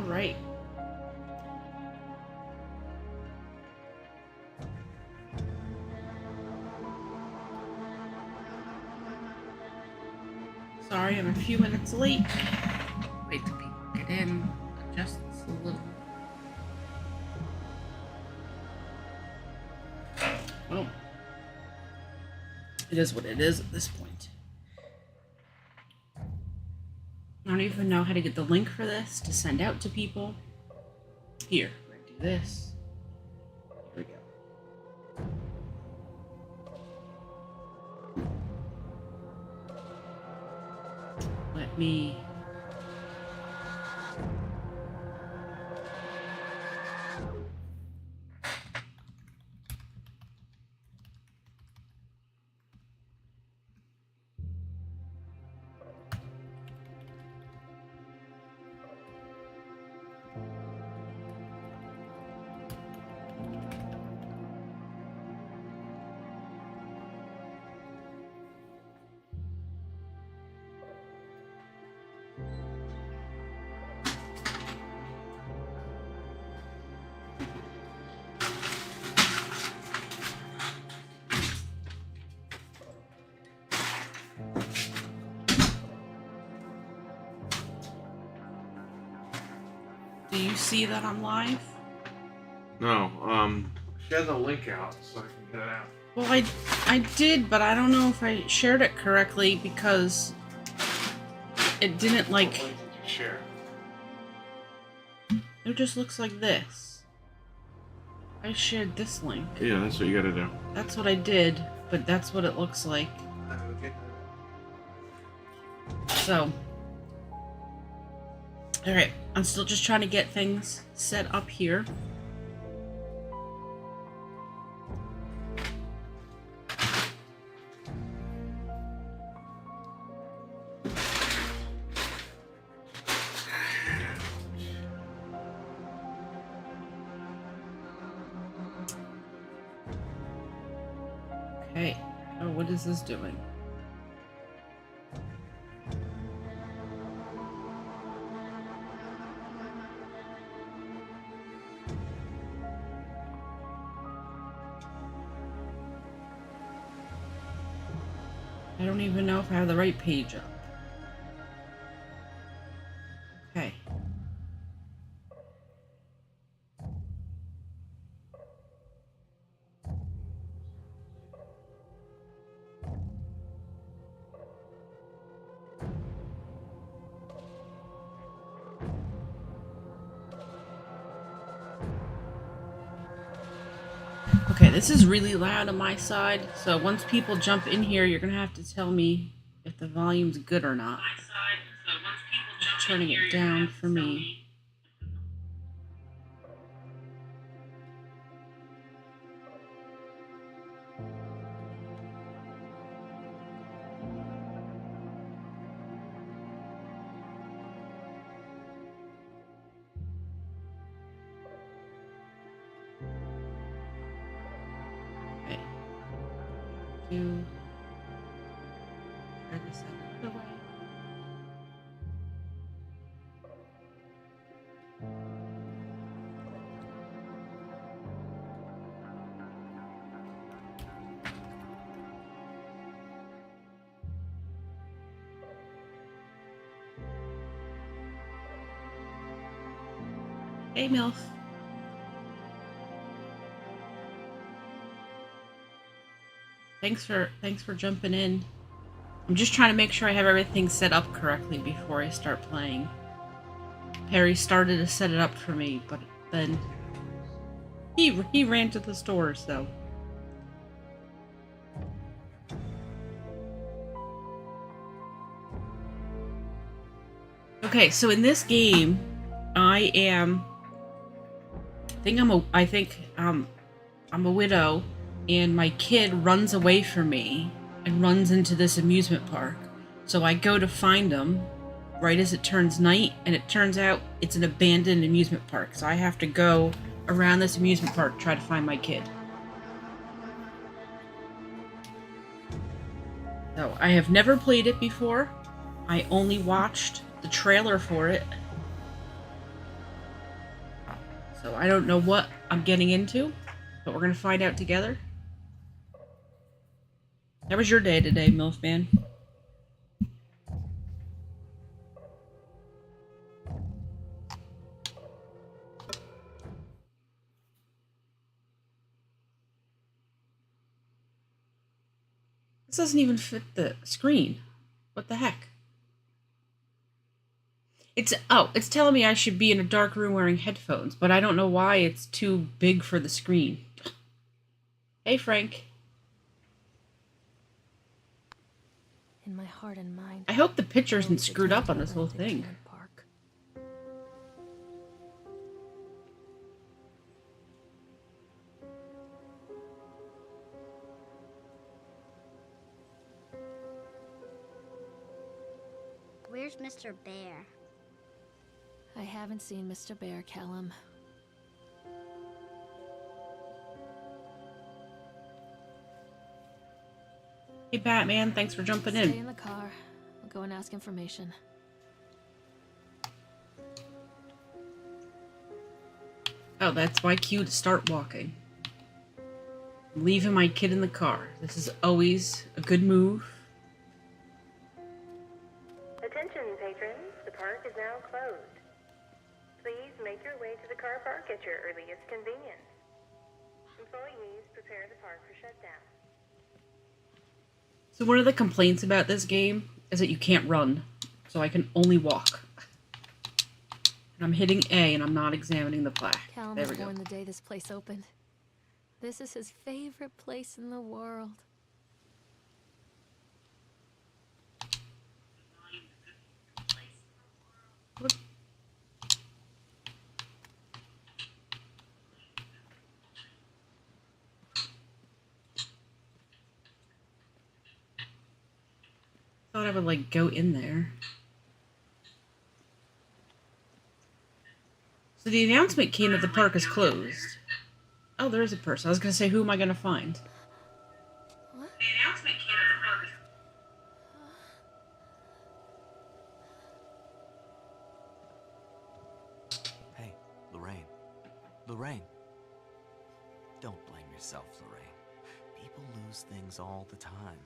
All right. Sorry, I'm a few minutes late. Wait till people get in. Adjust this a little. Well, it is what it is at this point. I don't even know how to get the link for this to send out to people. Here, we're gonna do this. Here we go. Let me... Do you see that I'm live? No, share the link out so I can get it out. Well, I did, but I don't know if I shared it correctly because it didn't like... What link did you share? It just looks like this. I shared this link. Yeah, that's what you gotta do. That's what I did, but that's what it looks like. So... Alright, I'm still just trying to get things set up here. Okay, oh, what is this doing? I don't even know if I have the right page up. Okay. Okay, this is really loud on my side, so once people jump in here, you're gonna have to tell me if the volume's good or not. Turning it down for me. Okay. Try this another way. Hey, MILF. Thanks for jumping in. I'm just trying to make sure I have everything set up correctly before I start playing. Perry started to set it up for me, but then he ran to the store, so. Okay, so in this game, I think I'm a widow, and my kid runs away from me and runs into this amusement park. So I go to find him right as it turns night, and it turns out it's an abandoned amusement park. So I have to go around this amusement park to try to find my kid. So I have never played it before. I only watched the trailer for it. So I don't know what I'm getting into, but we're gonna find out together. How was your day today, MILF Man? This doesn't even fit the screen. What the heck? It's telling me I should be in a dark room wearing headphones, but I don't know why it's too big for the screen. Hey, Frank. In my heart and mind, I hope the picture isn't screwed up on this whole thing. Park. Where's Mr. Bear? I haven't seen Mr. Bear, Callum. Hey, Batman, thanks for jumping Stay in. in the car. We'll go and ask information. Oh, that's my cue to start walking. I'm leaving my kid in the car. This is always a good move. Attention, patrons. The park is now closed. Please make your way to the car park at your earliest convenience. Employees, prepare the park for shutdown. So one of the complaints about this game is that you can't run, so I can only walk. And I'm hitting A and I'm not examining the plaque. Callum There was we go. born the day this place opened. This is his favorite place in the world. What? Thought I would like go in there. So the announcement came that the park is closed. Oh, there is a person. I was gonna say, who am I gonna find? What? The announcement came that the park is Hey, Lorraine. Lorraine. Don't blame yourself, Lorraine. People lose things all the time.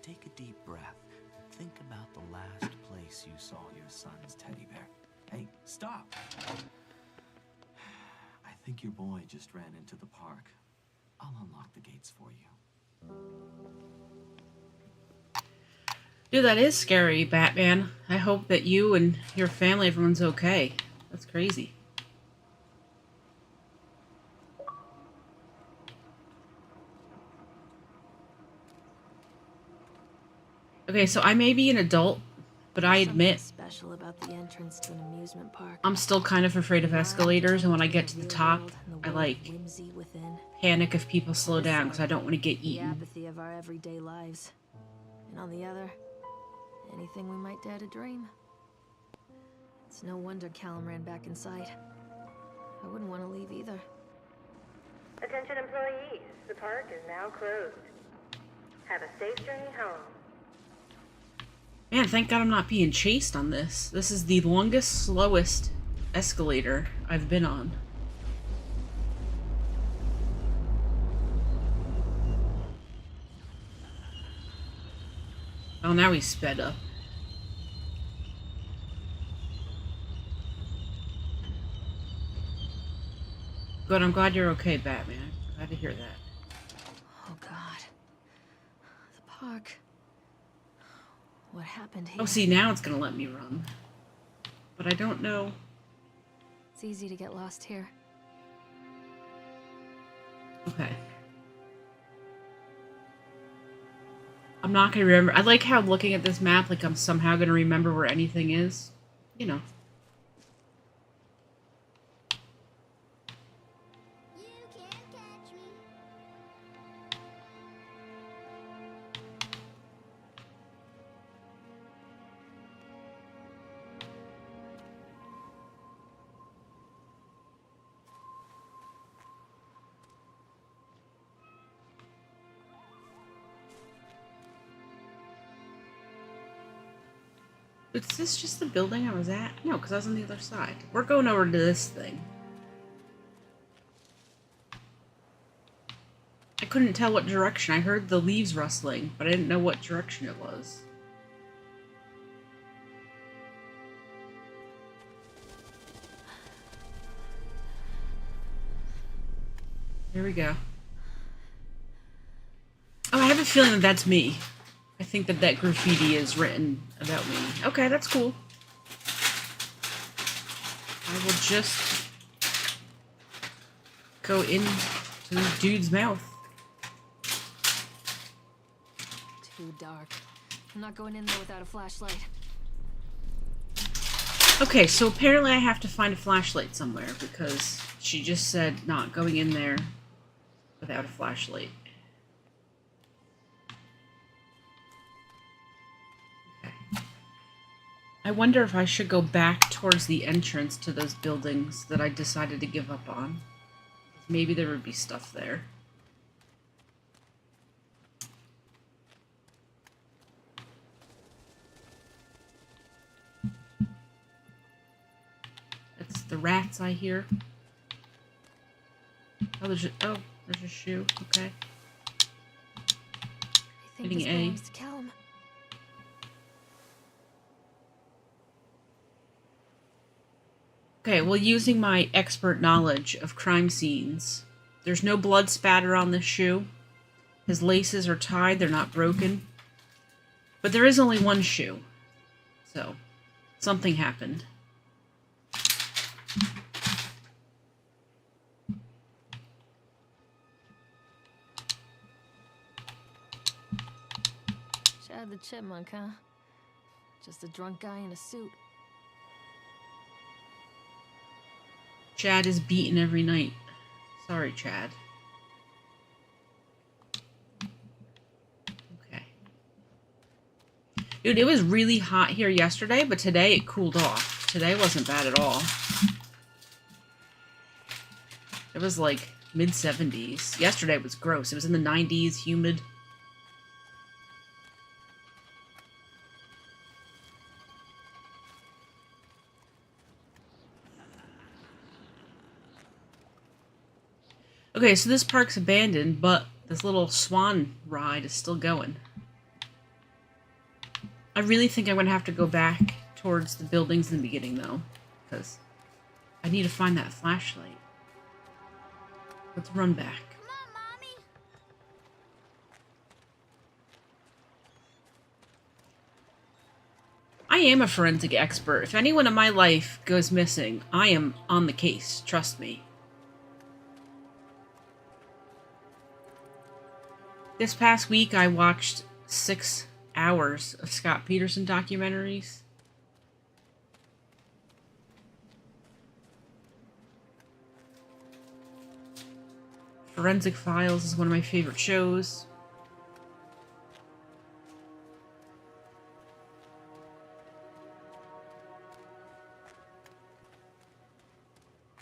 Take a deep breath and think about the last place you saw your son's teddy bear. Hey, stop! I think your boy just ran into the park. I'll unlock the gates for you. Dude, that is scary, Batman. I hope that you and your family, everyone's okay. That's crazy. Okay, so I may be an adult, but I admit Something special about the entrance to an amusement park. I'm still kind of afraid of escalators, and when I get to the top, I like whimsy within. panic if people slow down because I don't want to get The eaten. apathy of our everyday lives. And on the other, anything we might dare to dream. It's no wonder Callum ran back inside. I wouldn't want to leave either. Attention, employees. The park is now closed. Have a safe journey home. Man, thank God I'm not being chased on this. This is the longest, slowest escalator I've been on. Oh, now he's sped up. Good, I'm glad you're okay, Batman. Glad to hear that. Oh God. The park. What happened here? Oh, see, now it's gonna let me run. But I don't know. It's easy to get lost here. Okay. I'm not gonna remember. I like how looking at this map, like I'm somehow gonna remember where anything is. You know. You can't catch me. Is this just the building I was at? No, because I was on the other side. We're going over to this thing. couldn't tell what direction. I heard the leaves rustling, but I didn't know what direction it was. Here we go. Oh, I have a feeling that that's me. I think that that graffiti is written about me. Okay, that's cool. I will just go into the dude's mouth. Too dark. I'm not going in there without a flashlight. Okay, so apparently I have to find a flashlight somewhere because she just said not going in there without a flashlight. Okay. I wonder if I should go back towards the entrance to those buildings that I decided to give up on. Maybe there would be stuff there. That's the rats I hear. Oh, there's a shoe. Okay. I think Hitting this A. belongs to Callum. Okay, well, using my expert knowledge of crime scenes, there's no blood spatter on this shoe. His laces are tied, they're not broken. But there is only one shoe. So, something happened. Chad the Chipmunk, huh? Just a drunk guy in a suit. Chad is beaten every night. Sorry, Chad. Okay. Dude, it was really hot here yesterday, but today it cooled off. Today wasn't bad at all. It was like mid-70s. Yesterday was gross. It was in the 90s, humid. Okay, so this park's abandoned, but this little swan ride is still going. I really think I'm going to have to go back towards the buildings in the beginning, though, because I need to find that flashlight. Let's run back. Come on, Mommy. I am a forensic expert. If anyone in my life goes missing, I am on the case. Trust me. This past week, I watched 6 hours of Scott Peterson documentaries. Forensic Files is one of my favorite shows.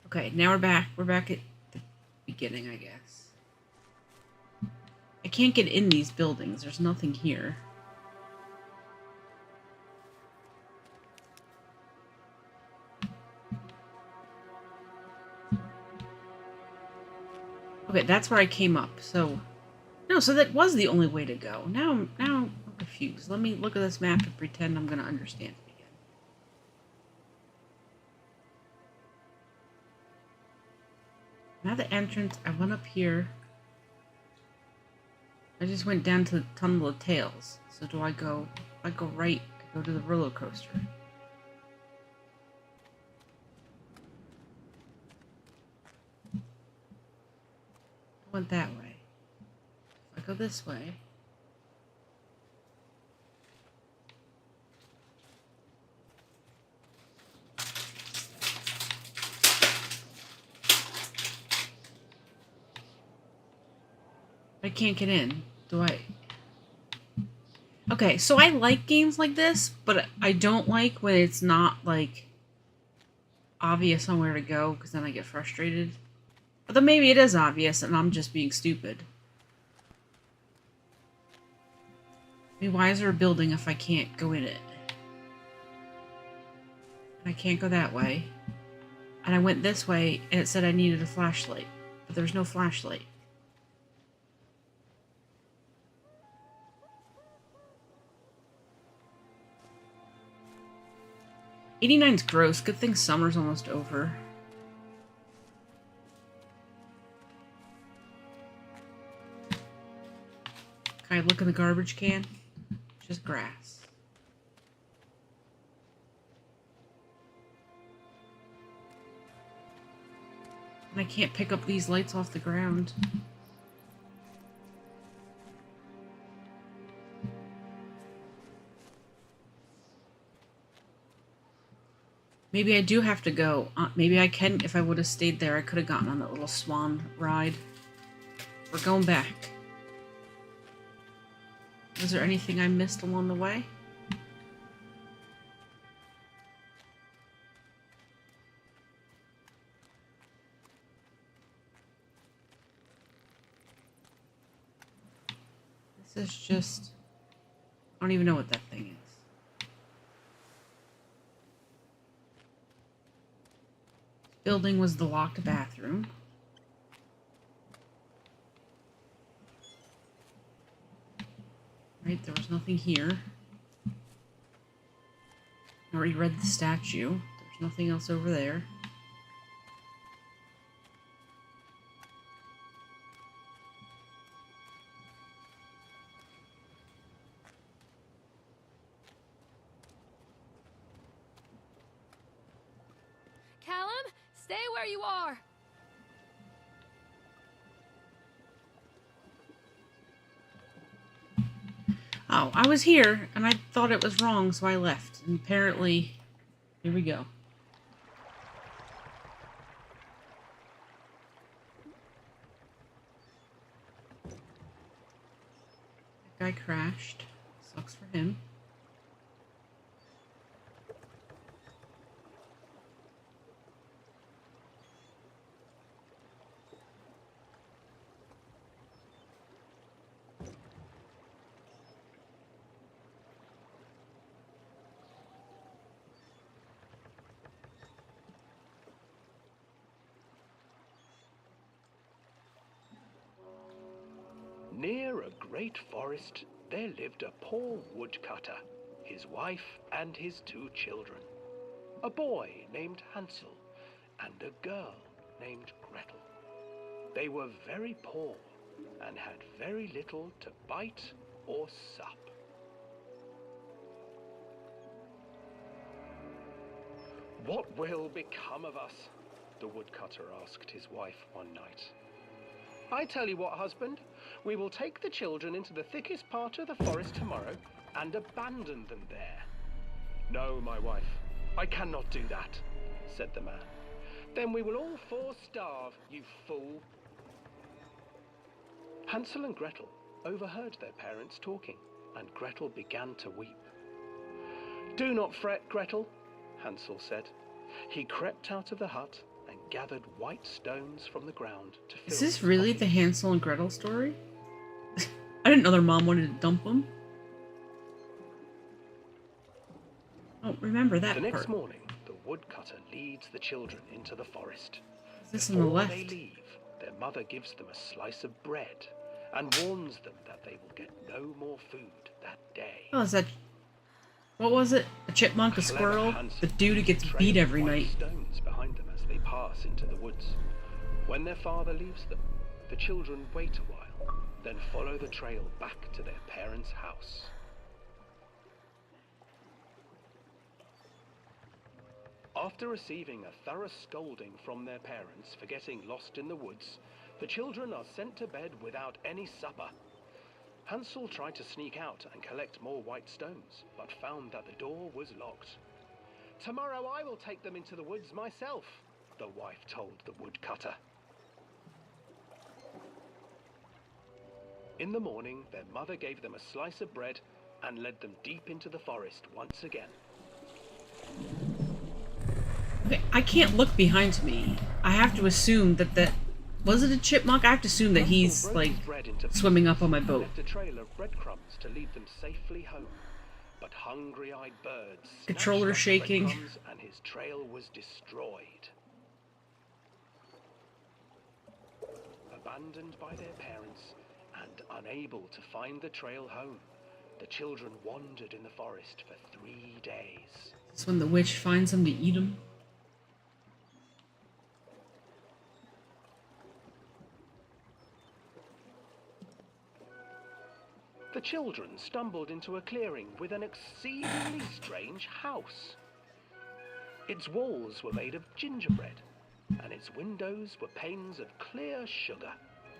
Okay, now we're back. We're back at the beginning, I guess. I can't get in these buildings. There's nothing here. Okay, that's where I came up. So, no, so that was the only way to go. Now I'm confused. Let me look at this map and pretend I'm going to understand it again. Now the entrance, I went up here. I just went down to the Tunnel of Tales. So do I go, if I go right, I go to the roller coaster. I went that way. If I go this way. I can't get in. Do I? Okay, so I like games like this, but I don't like when it's not, like, obvious on where to go, because then I get frustrated. But then maybe it is obvious, and I'm just being stupid. I mean, why is there a building if I can't go in it? And I can't go that way. And I went this way, and it said I needed a flashlight. But there's no flashlight. 89's gross. Good thing summer's almost over. Can I look in the garbage can? Just grass. And I can't pick up these lights off the ground. Maybe I do have to go. Maybe I can. If I would have stayed there, I could have gotten on that little swan ride. We're going back. Was there anything I missed along the way? This is just... I don't even know what that thing is. Building was the locked bathroom. Right, there was nothing here. I already read the statue. There's nothing else over there. Callum, stay where you are. Oh, I was here, and I thought it was wrong, so I left. And apparently, here we go. That guy crashed. Sucks for him. Near a great forest, there lived a poor woodcutter, his wife and his 2 children, a boy named Hansel and a girl named Gretel. They were very poor and had very little to bite or sup. "What will become of us?" the woodcutter asked his wife one night. "I tell you what, husband, we will take the children into the thickest part of the forest tomorrow and abandon them there." "No, my wife, I cannot do that," said the man. "Then we will all 4 starve, you fool." Hansel and Gretel overheard their parents talking, and Gretel began to weep. "Do not fret, Gretel," Hansel said. He crept out of the hut and gathered white stones from the ground to fill Is this his really coffin. the Hansel and Gretel story? I didn't know their mom wanted to dump them. I don't remember that The next part. morning, the woodcutter leads the children into the forest. Is this on the Before left? they leave, their mother gives them a slice of bread and warns them that they will get no more food that day. Oh, is that... What was it? A chipmunk, a Clever squirrel? Hansel The dude who leaves gets a trail beat of every white night. stones behind them as they pass into the woods. When their father leaves them, the children wait a while, then follow the trail back to their parents' house. After receiving a thorough scolding from their parents for getting lost in the woods, the children are sent to bed without any supper. Hansel tried to sneak out and collect more white stones, but found that the door was locked. "Tomorrow I will take them into the woods myself," the wife told the woodcutter. In the morning, their mother gave them a slice of bread and led them deep into the forest once again. Okay, I can't look behind me. I have to assume that was it a chipmunk? I have to assume that Hansel he's broke like his bread into swimming pieces up on my and boat. left a trail of breadcrumbs to lead them safely home. But hungry-eyed birds snatched Controller up the shaking. breadcrumbs and his trail was destroyed. Abandoned by their parents and unable to find the trail home, the children wandered in the forest for 3 days. It's when the witch finds them to eat them. The children stumbled into a clearing with an exceedingly strange house. Its walls were made of gingerbread, and its windows were panes of clear sugar.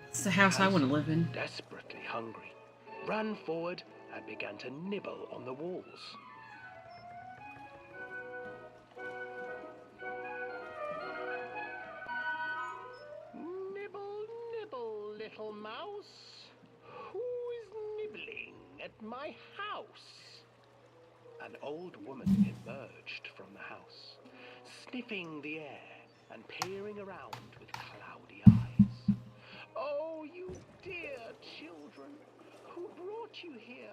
It's the house I want to live in. Desperately hungry, ran forward and began to nibble on the walls. Nibble, nibble, little mouse. Who is nibbling at my house? An old woman emerged from the house, sniffing the air and peering around with cloudy eyes. Oh, you dear children, who brought you here?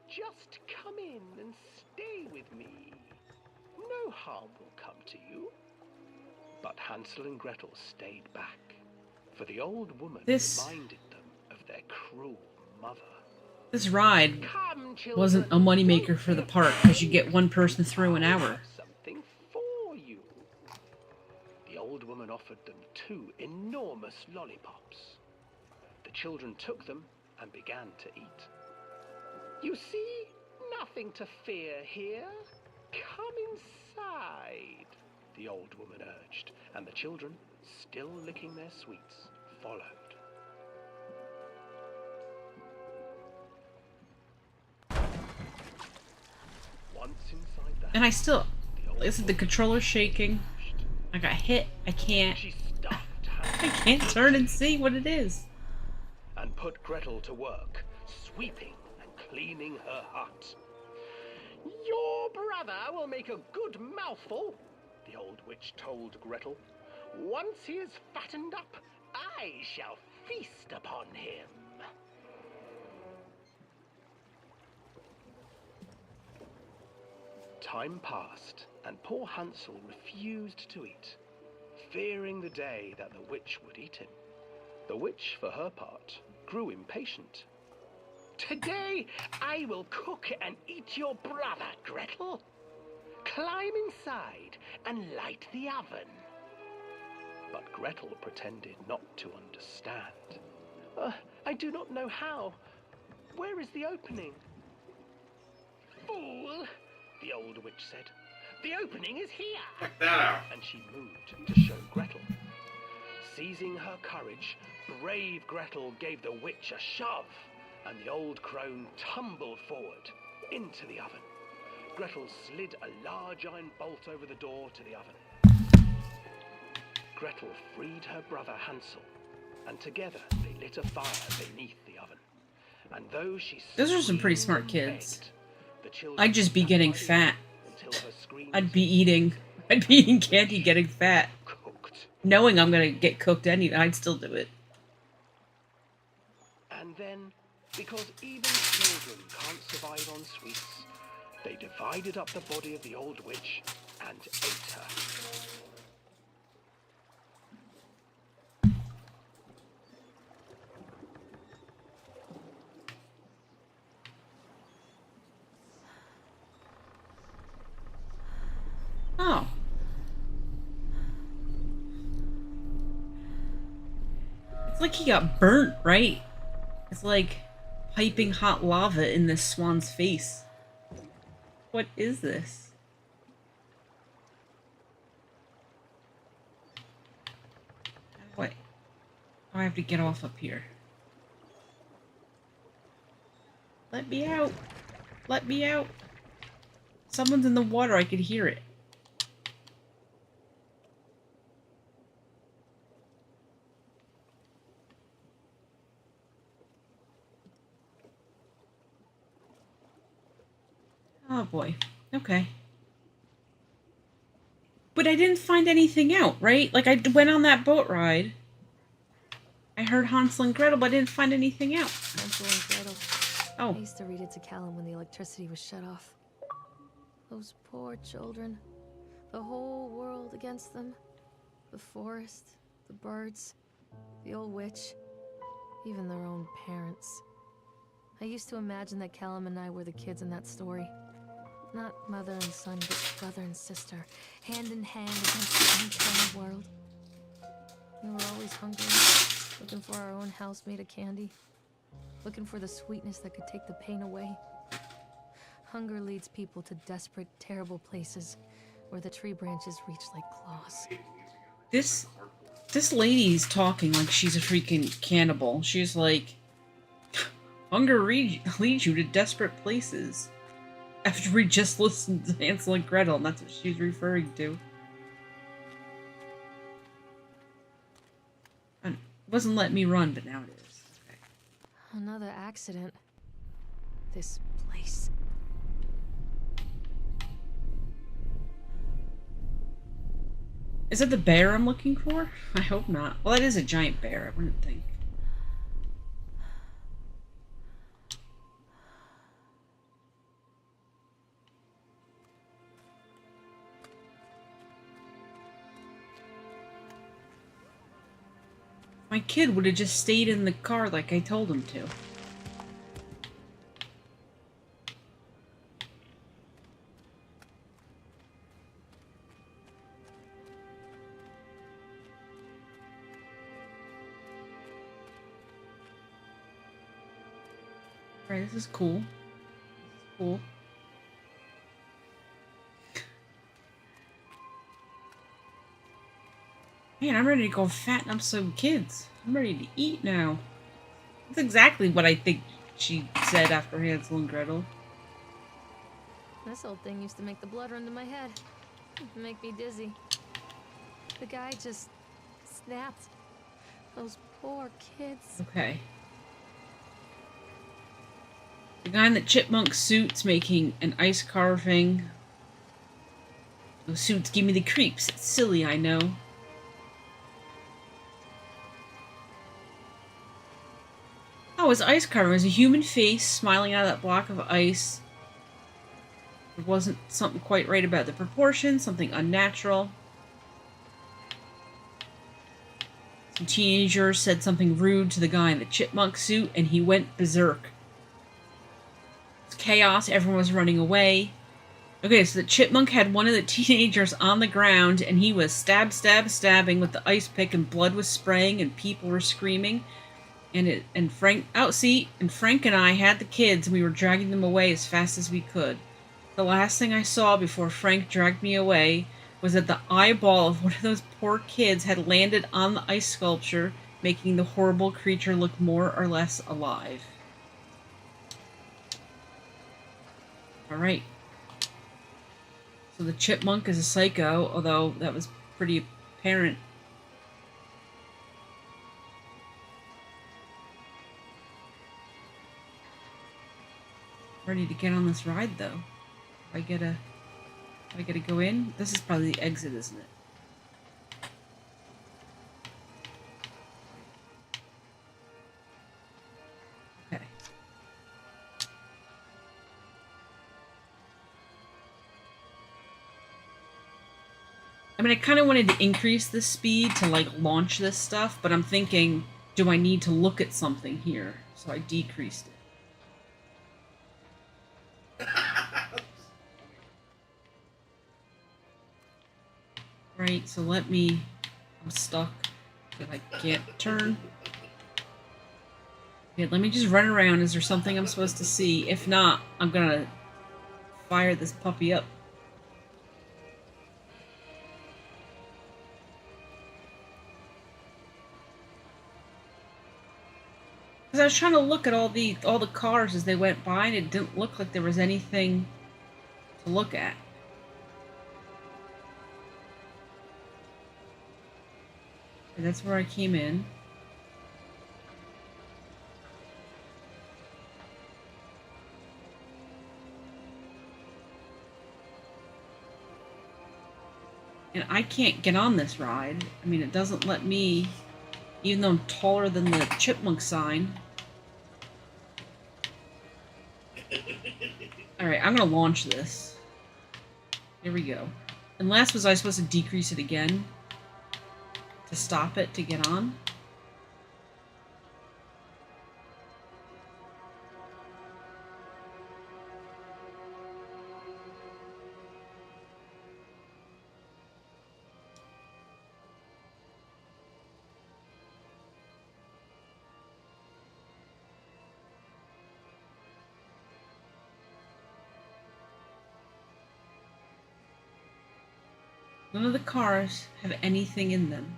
Just come in and stay with me. No harm will come to you. But Hansel and Gretel stayed back, for the old woman reminded them of their cruel mother. This ride Come, children, wasn't a moneymaker for the park because you get one person through an hour. Something for you. The old woman offered them 2 enormous lollipops. The children took them and began to eat. You see, nothing to fear here. Come inside, the old woman urged, and the children, still licking their sweets, followed. Once inside the And I house, still, the old is it the woman controller shaking? I got hit. I can't She can't turn and see what it is. and put Gretel to work, sweeping and cleaning her hut. Your brother will make a good mouthful, the old witch told Gretel. Once he is fattened up, I shall feast upon him. Time passed, and poor Hansel refused to eat, fearing the day that the witch would eat him. The witch, for her part, grew impatient. Today I will cook and eat your brother, Gretel. Climb inside and light the oven. But Gretel pretended not to understand. I do not know how. Where is the opening? Fool, the old witch said. The opening is here. Check that out. And she moved to show Gretel. Seizing her courage, brave Gretel gave the witch a shove, and the old crone tumbled forward into the oven. Gretel slid a large iron bolt over the door to the oven. Gretel freed her brother Hansel, and together they lit a fire beneath the oven. And though she Those are some pretty smart screamed and kids. begged, the children I'd just be getting sat by the fat. oven until her screams I'd be eating candy, getting fat. cooked. Knowing I'm gonna get cooked anyway, I'd still do it. And then, because even children can't survive on sweets, they divided up the body of the old witch and ate her. Oh. It's like he got burnt, right? It's like piping hot lava in this swan's face. What is this? What? Oh, I have to get off up here. Let me out. Let me out. Someone's in the water. I could hear it. Oh boy. Okay. But I didn't find anything out, right? Like, I went on that boat ride. I heard Hansel and Gretel, but I didn't find anything out. Hansel and Gretel. Oh. I used to read it to Callum when the electricity was shut off. Those poor children. The whole world against them. The forest, the birds, the old witch, even their own parents. I used to imagine that Callum and I were the kids in that story. Not mother and son, but brother and sister, hand in hand against the uncanny world. We were always hungry, looking for our own house made of candy, looking for the sweetness that could take the pain away. Hunger leads people to desperate, terrible places where the tree branches reach like claws. This lady's talking like she's a freaking cannibal. She's like, hunger leads you to desperate places. After we just listened to Hansel and Gretel, and that's what she's referring to. And it wasn't letting me run, but now it is. Okay. Another accident. This place. Is it the bear I'm looking for? I hope not. Well, that is a giant bear, I wouldn't think. My kid would have just stayed in the car like I told him to. Right, this is cool. This is cool. Man, I'm ready to go fatten up some kids. I'm ready to eat now. That's exactly what I think she said after Hansel and Gretel. This old thing used to make the blood run to my head. Make me dizzy. The guy just snapped. Those poor kids. Okay. The guy in the chipmunk suit's making an ice carving. Those suits give me the creeps. It's silly, I know. Oh, his ice carving was a human face smiling out of that block of ice. There wasn't something quite right about the proportions, something unnatural. Some teenagers said something rude to the guy in the chipmunk suit, and he went berserk. It was chaos, everyone was running away. Okay, so the chipmunk had one of the teenagers on the ground, and he was stabbing with the ice pick, and blood was spraying, and people were screaming. And Frank and I had the kids, and we were dragging them away as fast as we could. The last thing I saw before Frank dragged me away was that the eyeball of one of those poor kids had landed on the ice sculpture, making the horrible creature look more or less alive. Alright. So the chipmunk is a psycho, although that was pretty apparent. Ready to get on this ride, though. Do I gotta go in? This is probably the exit, isn't it? Okay. I mean, I kind of wanted to increase the speed to, like, launch this stuff, but I'm thinking, do I need to look at something here? So I decreased it. Right, so I'm stuck. If I can't turn. Okay, let me just run around. Is there something I'm supposed to see? If not, I'm gonna fire this puppy up. Because I was trying to look at all the cars as they went by, and it didn't look like there was anything to look at. And that's where I came in. And I can't get on this ride. I mean, it doesn't let me, even though I'm taller than the chipmunk sign. Alright, I'm gonna launch this. Here we go. Unless, was I supposed to decrease it again? To stop it to get on? None of the cars have anything in them.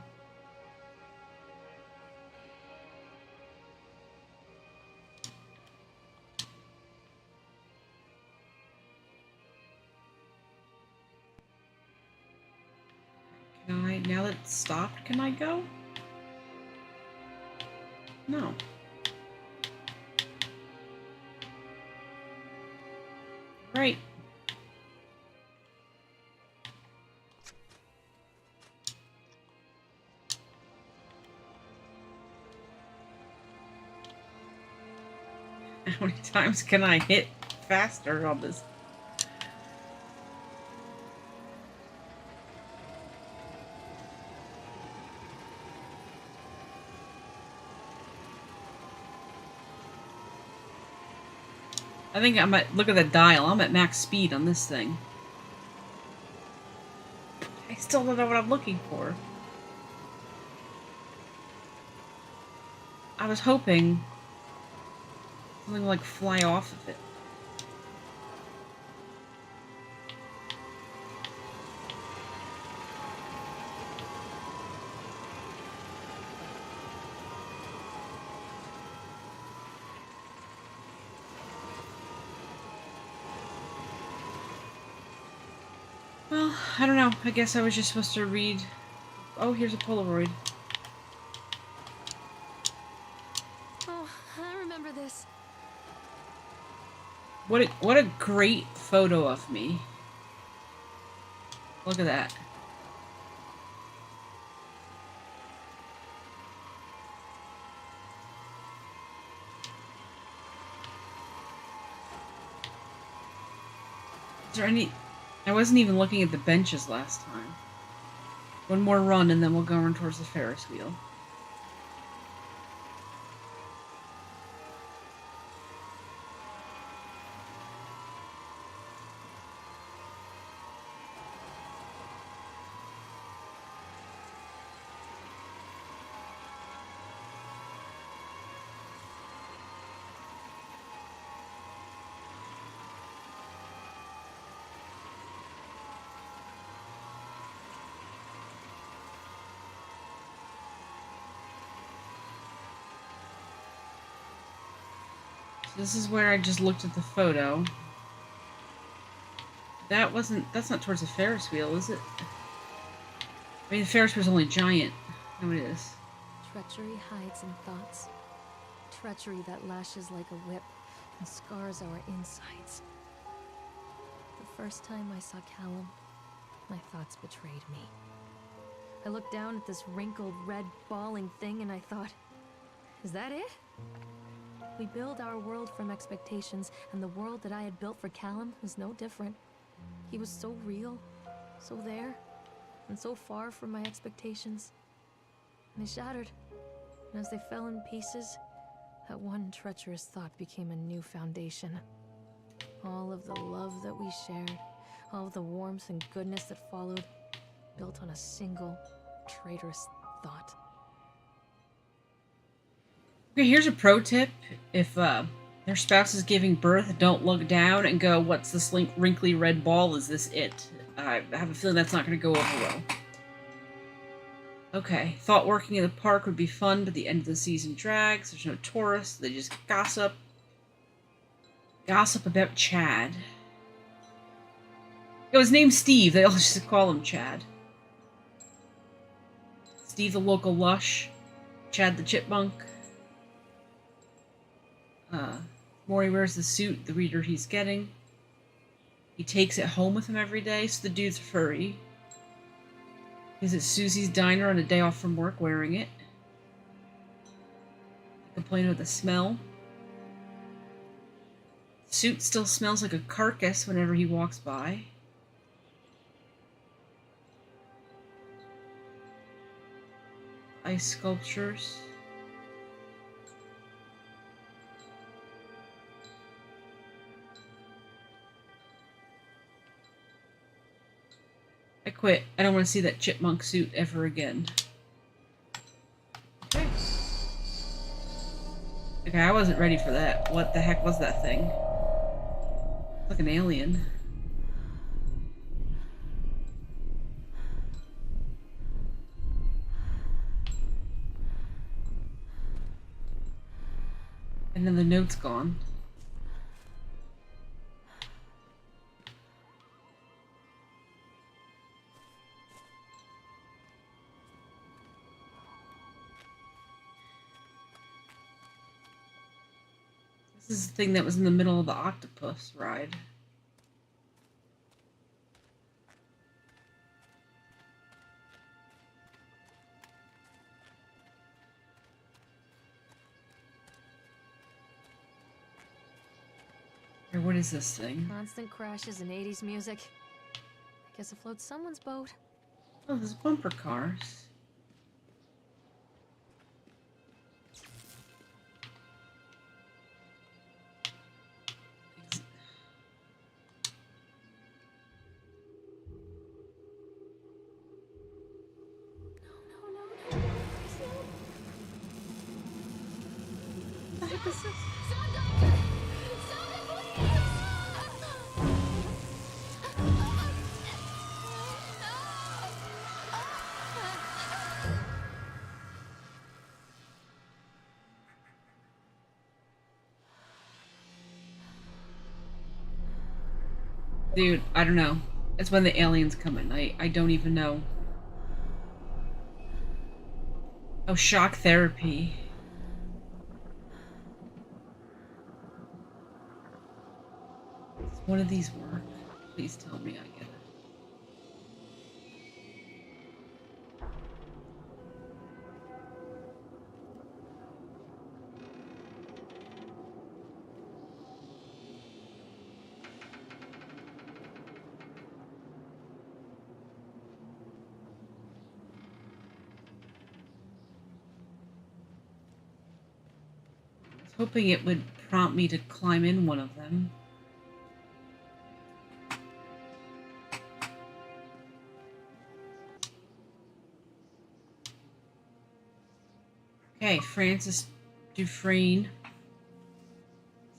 Can I, now that it's stopped, can I go? No. Right. How many times can I hit faster on this? I think I'm at, look at the dial, I'm at max speed on this thing. I still don't know what I'm looking for. I was hoping something would, like, fly off of it. Well, I don't know. I guess I was just supposed to read... Oh, here's a Polaroid. Oh, I remember this. What a great photo of me. Look at that. Is there any... I wasn't even looking at the benches last time. One more run and then we'll go run towards the Ferris wheel. This is where I just looked at the photo. That's not towards the Ferris wheel, is it? I mean, the Ferris wheel's only giant. No, it is. Treachery hides in thoughts. Treachery that lashes like a whip and scars our insides. The first time I saw Callum, my thoughts betrayed me. I looked down at this wrinkled, red, bawling thing and I thought, is that it? We build our world from expectations, and the world that I had built for Callum was no different. He was so real, so there, and so far from my expectations. And they shattered, and as they fell in pieces, that one treacherous thought became a new foundation. All of the love that we shared, all of the warmth and goodness that followed, built on a single, traitorous thought. Okay, here's a pro tip. If their spouse is giving birth, don't look down and go, what's this wrinkly red ball? Is this it? I have a feeling that's not going to go over well. Okay, thought working in the park would be fun, but the end of the season drags. There's no tourists. They just gossip. Gossip about Chad. It was named Steve. They all just call him Chad. Steve the local lush. Chad the chipmunk. Maury wears the suit, the reader he's getting. He takes it home with him every day, so the dude's furry. He's at Susie's diner on a day off from work wearing it. Complain about the smell. The suit still smells like a carcass whenever he walks by. Ice sculptures. I quit. I don't want to see that chipmunk suit ever again. Okay. Okay, I wasn't ready for that. What the heck was that thing? Like an alien. then the note's gone. This is the thing that was in the middle of the octopus ride. Or what is this thing? Constant crashes and 80s music. I guess it floats someone's boat. Oh, there's bumper cars. What the heck is this? Dude, I don't know. It's when the aliens come at night. I don't even know. Oh, shock therapy. Does one of these work? Please tell me I get it. Hoping it would prompt me to climb in one of them. Okay, Frances Dufresne.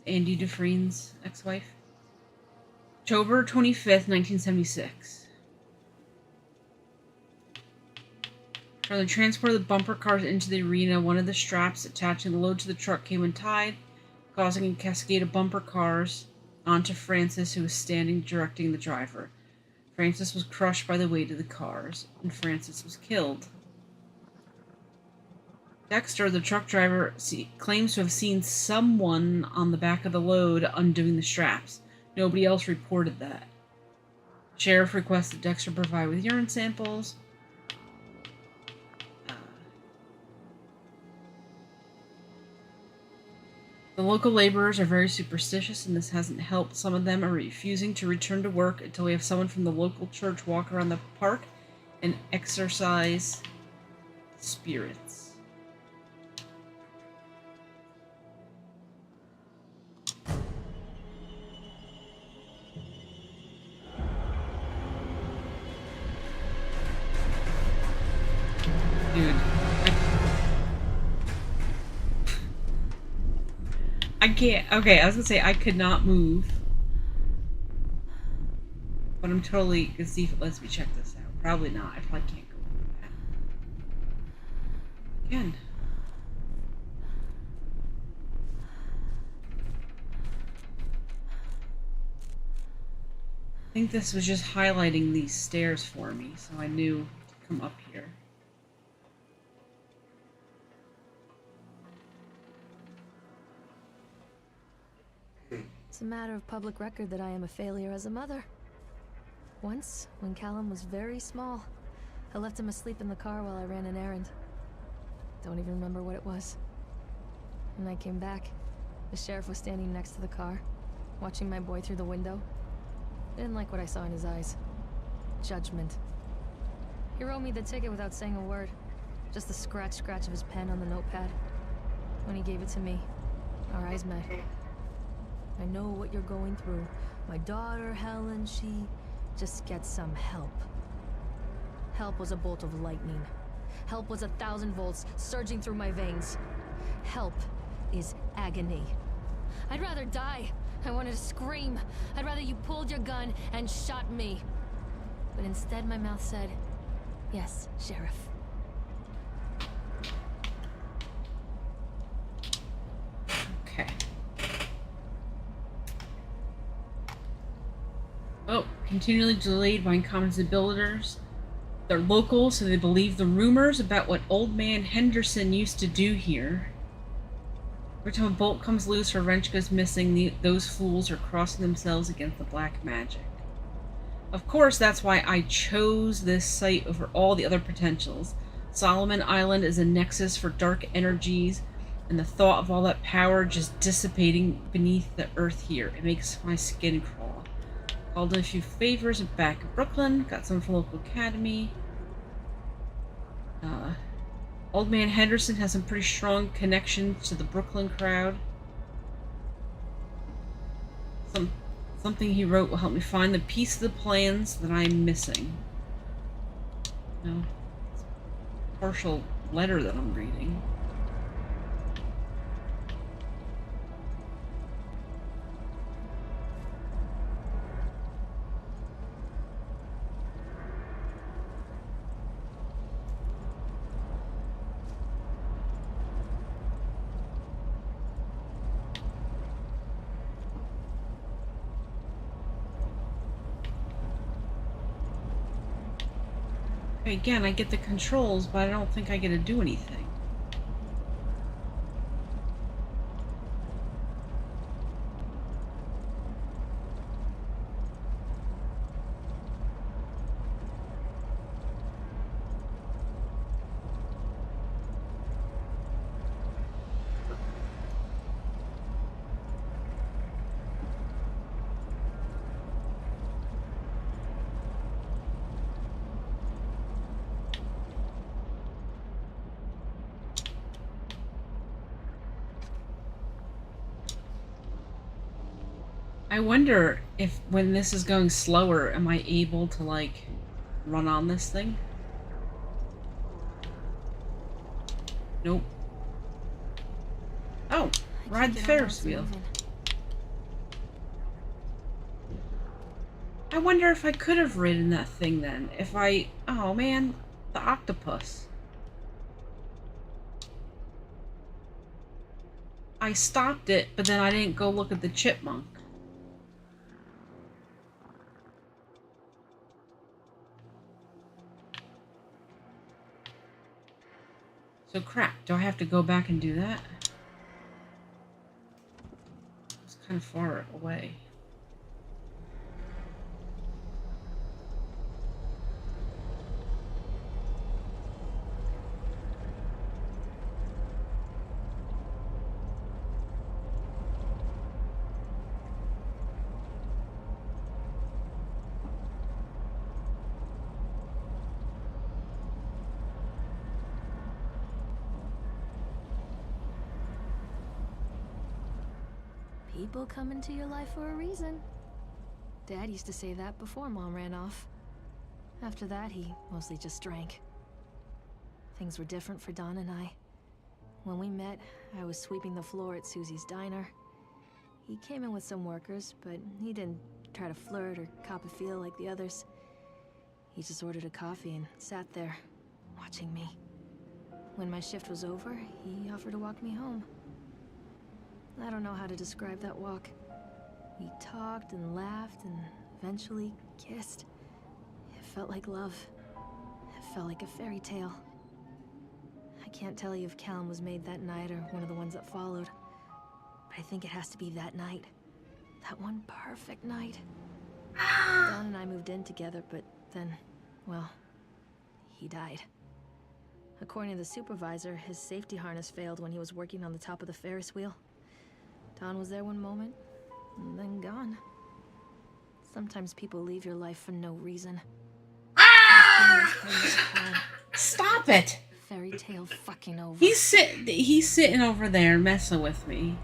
Andy Dufresne's ex-wife. October 25th, 1976. Trying to transport the bumper cars into the arena, one of the straps attaching the load to the truck came untied, causing a cascade of bumper cars onto Francis, who was standing directing the driver. Francis was crushed by the weight of the cars, and Francis was killed. Dexter, the truck driver, claims to have seen someone on the back of the load undoing the straps. Nobody else reported that. Sheriff requested Dexter provide with urine samples. The local laborers are very superstitious, and this hasn't helped. Some of them are refusing to return to work until we have someone from the local church walk around the park and exorcise spirits. Dude. I can't. Okay, I was gonna say I could not move. But I'm totally gonna see if it lets me check this out. Probably not. I probably can't go over that. Again. I think this was just highlighting these stairs for me, so I knew to come up here. It's a matter of public record that I am a failure as a mother. Once, when Callum was very small, I left him asleep in the car while I ran an errand. Don't even remember what it was. When I came back, the sheriff was standing next to the car, watching my boy through the window. I didn't like what I saw in his eyes. Judgment. He wrote me the ticket without saying a word. Just the scratch of his pen on the notepad. When he gave it to me, our eyes met. I know what you're going through. My daughter, Helen, she just gets some help. Help was a bolt of lightning. Help was 1,000 volts surging through my veins. Help is agony. I'd rather die. I wanted to scream. I'd rather you pulled your gun and shot me. But instead my mouth said, yes, Sheriff. Okay. continually delayed by incompetent builders. They're local, so they believe the rumors about what Old Man Henderson used to do here. Every time a bolt comes loose or a wrench goes missing, those fools are crossing themselves against the black magic. Of course, that's why I chose this site over all the other potentials. Solomon Island is a nexus for dark energies, and the thought of all that power just dissipating beneath the earth here, it makes my skin crawl. Called in a few favors back in Brooklyn, got some from local academy. Old Man Henderson has some pretty strong connections to the Brooklyn crowd. Something he wrote will help me find the piece of the plans that I'm missing. No, it's a partial letter that I'm reading. Again, I get the controls, but I don't think I get to do anything. I wonder if when this is going slower, am I able to, like, run on this thing? Nope. Oh, ride the Ferris wheel. I wonder if I could have ridden that thing then. If I... Oh man, the octopus. I stopped it, but then I didn't go look at the chipmunk. So crap, do I have to go back and do that? It's kind of far away. People come into your life for a reason. Dad used to say that before Mom ran off. After that, he mostly just drank. Things were different for Don and I. When we met, I was sweeping the floor at Susie's diner. He came in with some workers, but he didn't try to flirt or cop a feel like the others. He just ordered a coffee and sat there, watching me. When my shift was over, he offered to walk me home. I don't know how to describe that walk. We talked and laughed and eventually kissed. It felt like love. It felt like a fairy tale. I can't tell you if Callum was made that night or one of the ones that followed. But I think it has to be that night. That one perfect night. Don and I moved in together, but then, well, he died. According to the supervisor, his safety harness failed when he was working on the top of the Ferris wheel. Don was there one moment, and then gone. Sometimes people leave your life for no reason. Stop it! Fairy tale fucking over. He's sitting over there messing with me.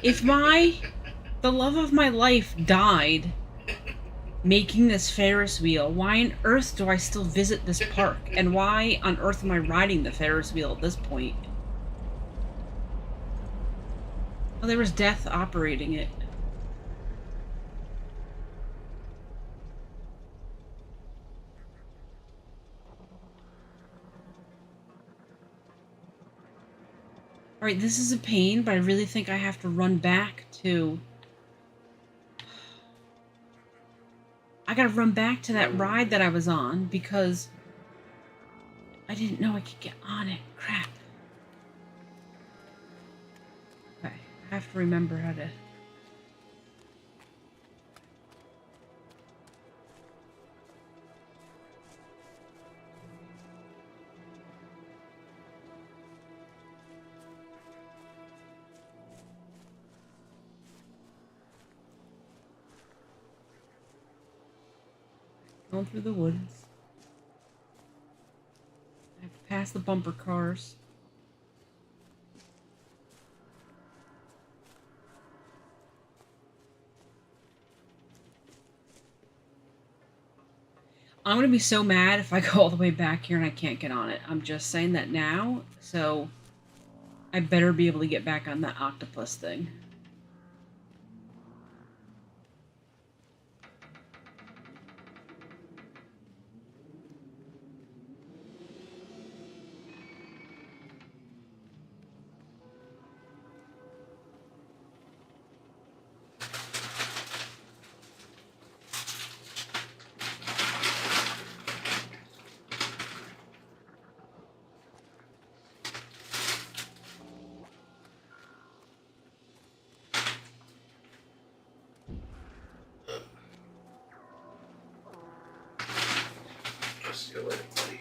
If the love of my life died making this Ferris wheel, why on earth do I still visit this park? And why on earth am I riding the Ferris wheel at this point? Oh, there was death operating it. Alright, this is a pain, but I really think I have to run back to... I gotta run back to that ride that I was on, because I didn't know I could get on it. Crap. Okay, I have to remember how to... Going through the woods. I have to pass the bumper cars. I'm gonna be so mad if I go all the way back here and I can't get on it. I'm just saying that now, so I better be able to get back on that octopus thing. See you later, buddy.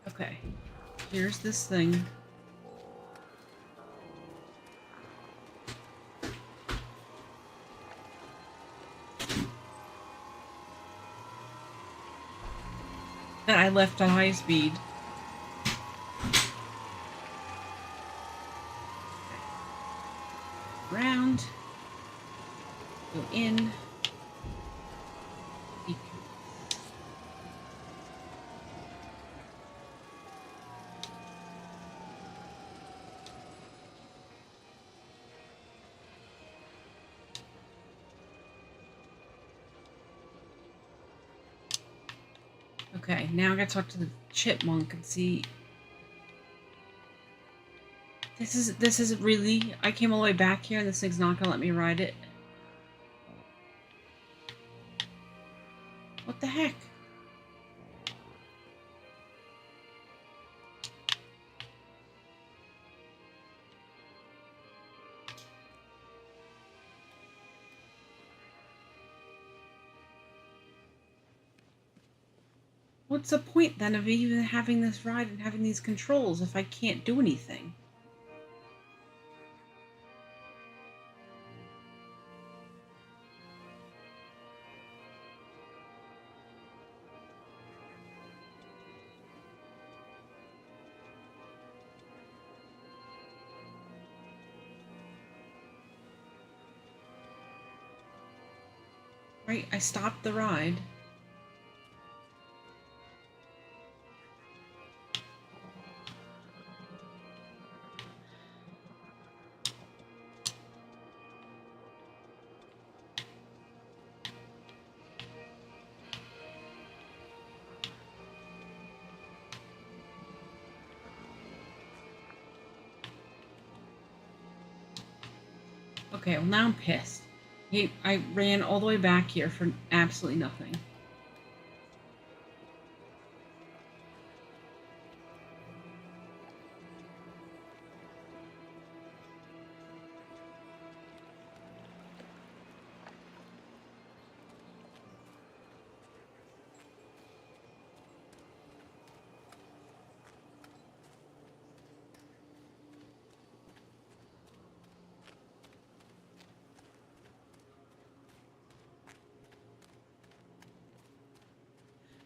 Okay, here's this thing. That I left on high speed. Round. Go in. Okay, now I gotta talk to the chipmunk and see. This is really... I came all the way back here and this thing's not gonna let me ride it. What the heck? What's the point then of even having this ride and having these controls if I can't do anything? Right, I stopped the ride. Okay, well now I'm pissed. I ran all the way back here for absolutely nothing.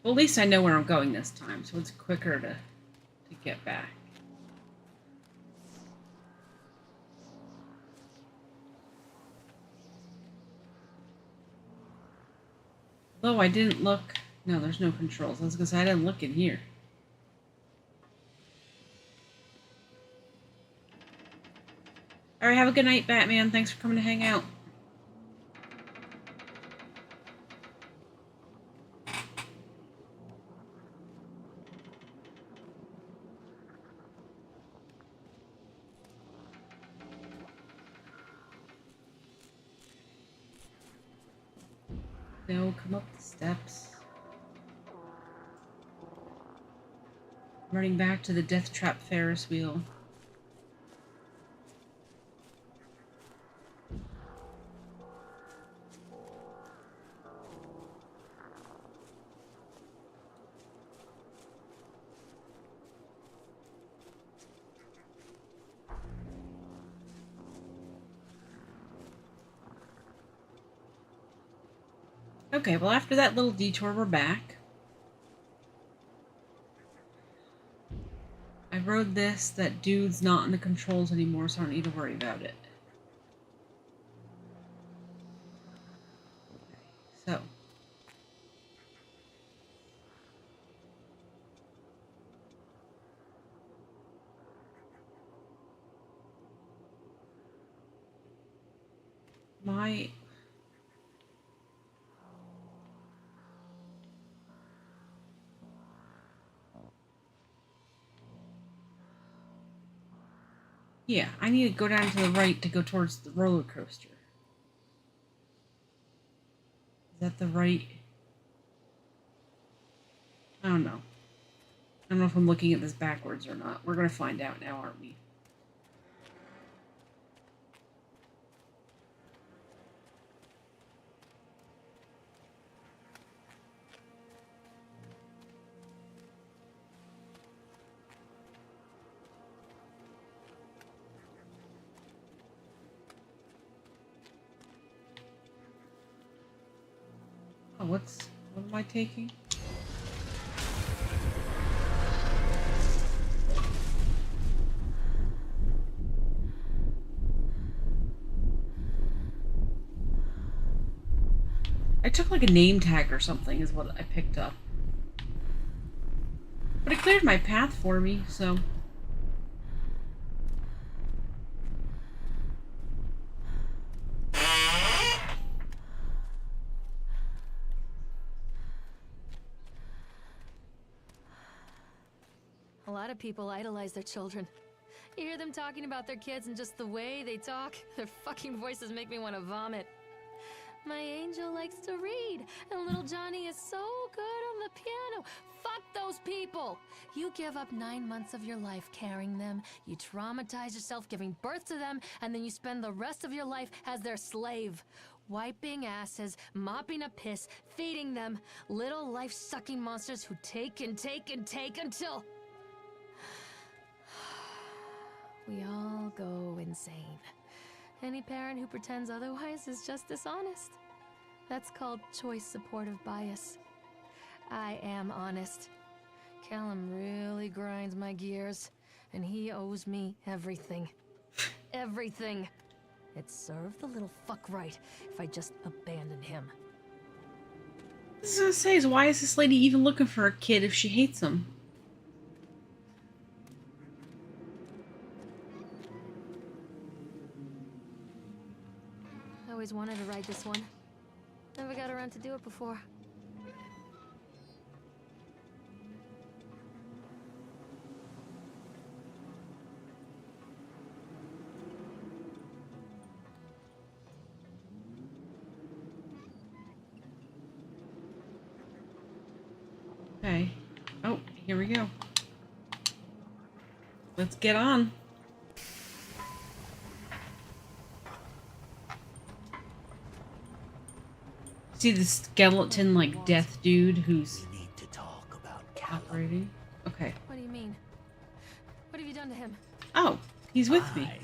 Well, at least I know where I'm going this time, so it's quicker to get back. Though I didn't look... No, there's no controls. I was gonna say I didn't look in here. Alright, have a good night, Batman. Thanks for coming to hang out. No, come up the steps. Running back to the Death Trap Ferris wheel. Okay, well after that little detour, we're back. I rode this. That dude's not in the controls anymore, so I don't need to worry about it. Okay, so. My... Yeah, I need to go down to the right to go towards the roller coaster. Is that the right? I don't know. I don't know if I'm looking at this backwards or not. We're gonna find out now, aren't we? Oh, what am I taking? I took like a name tag or something is what I picked up. But it cleared my path for me, so... A lot of people idolize their children. You hear them talking about their kids and just the way they talk, their fucking voices make me want to vomit. My angel likes to read, and little Johnny is so good on the piano. Fuck those people! You give up 9 months of your life carrying them, you traumatize yourself giving birth to them, and then you spend the rest of your life as their slave. Wiping asses, mopping a piss, feeding them. Little life-sucking monsters who take and take and take until... we all go insane. Any parent who pretends otherwise is just dishonest. That's called choice supportive bias. I am honest. Callum really grinds my gears, and he owes me everything. Everything. It served the little fuck right if I just abandoned him. I was gonna say, is why is this lady even looking for a kid if she hates him? I always wanted to ride this one. Never got around to do it before. Okay. Oh, here we go. Let's get on. See the skeleton, like, death dude who's We need to talk about operating? Okay. What do you mean? What have you done to him? Oh, he's with me. Aye,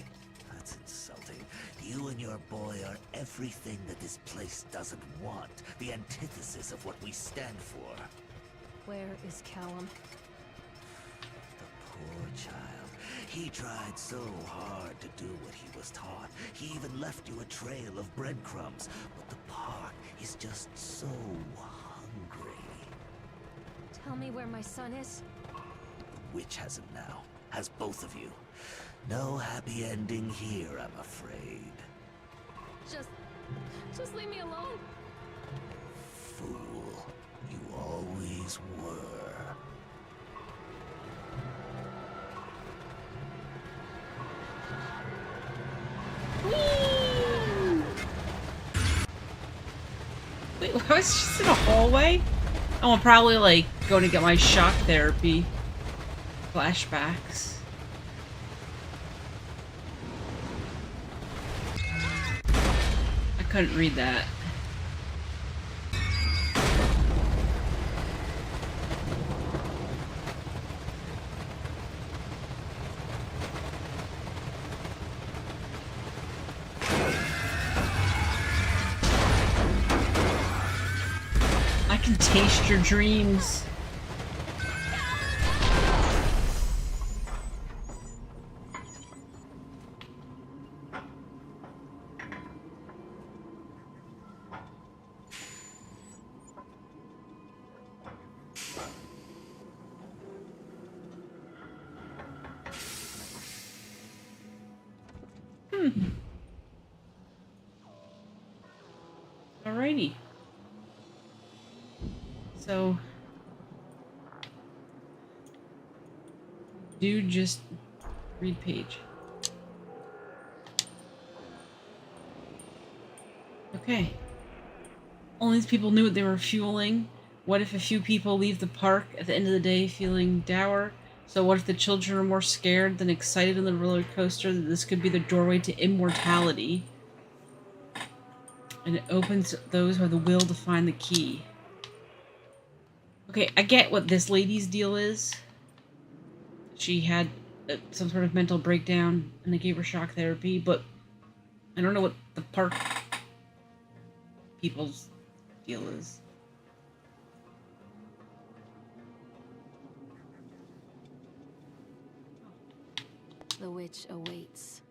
that's insulting. You and your boy are everything that this place doesn't want. The antithesis of what we stand for. Where is Callum? The poor child. He tried so hard to do what he was taught. He even left you a trail of breadcrumbs. But the park is just so hungry. Tell me where my son is. The witch has him now. Has both of you. No happy ending here, I'm afraid. Just leave me alone. Fool. You always were. Wait, why it's just in a hallway. I'm probably like going to get my shock therapy flashbacks. I couldn't read that. I can taste your dreams. Alrighty. So, dude, just read page. Okay. Only these people knew what they were fueling. What if a few people leave the park at the end of the day feeling dour? So what if the children are more scared than excited on the roller coaster that this could be the doorway to immortality? And it opens those who have the will to find the key. Okay, I get what this lady's deal is. She had some sort of mental breakdown and they gave her shock therapy, but I don't know what the park people's deal is. The witch awaits.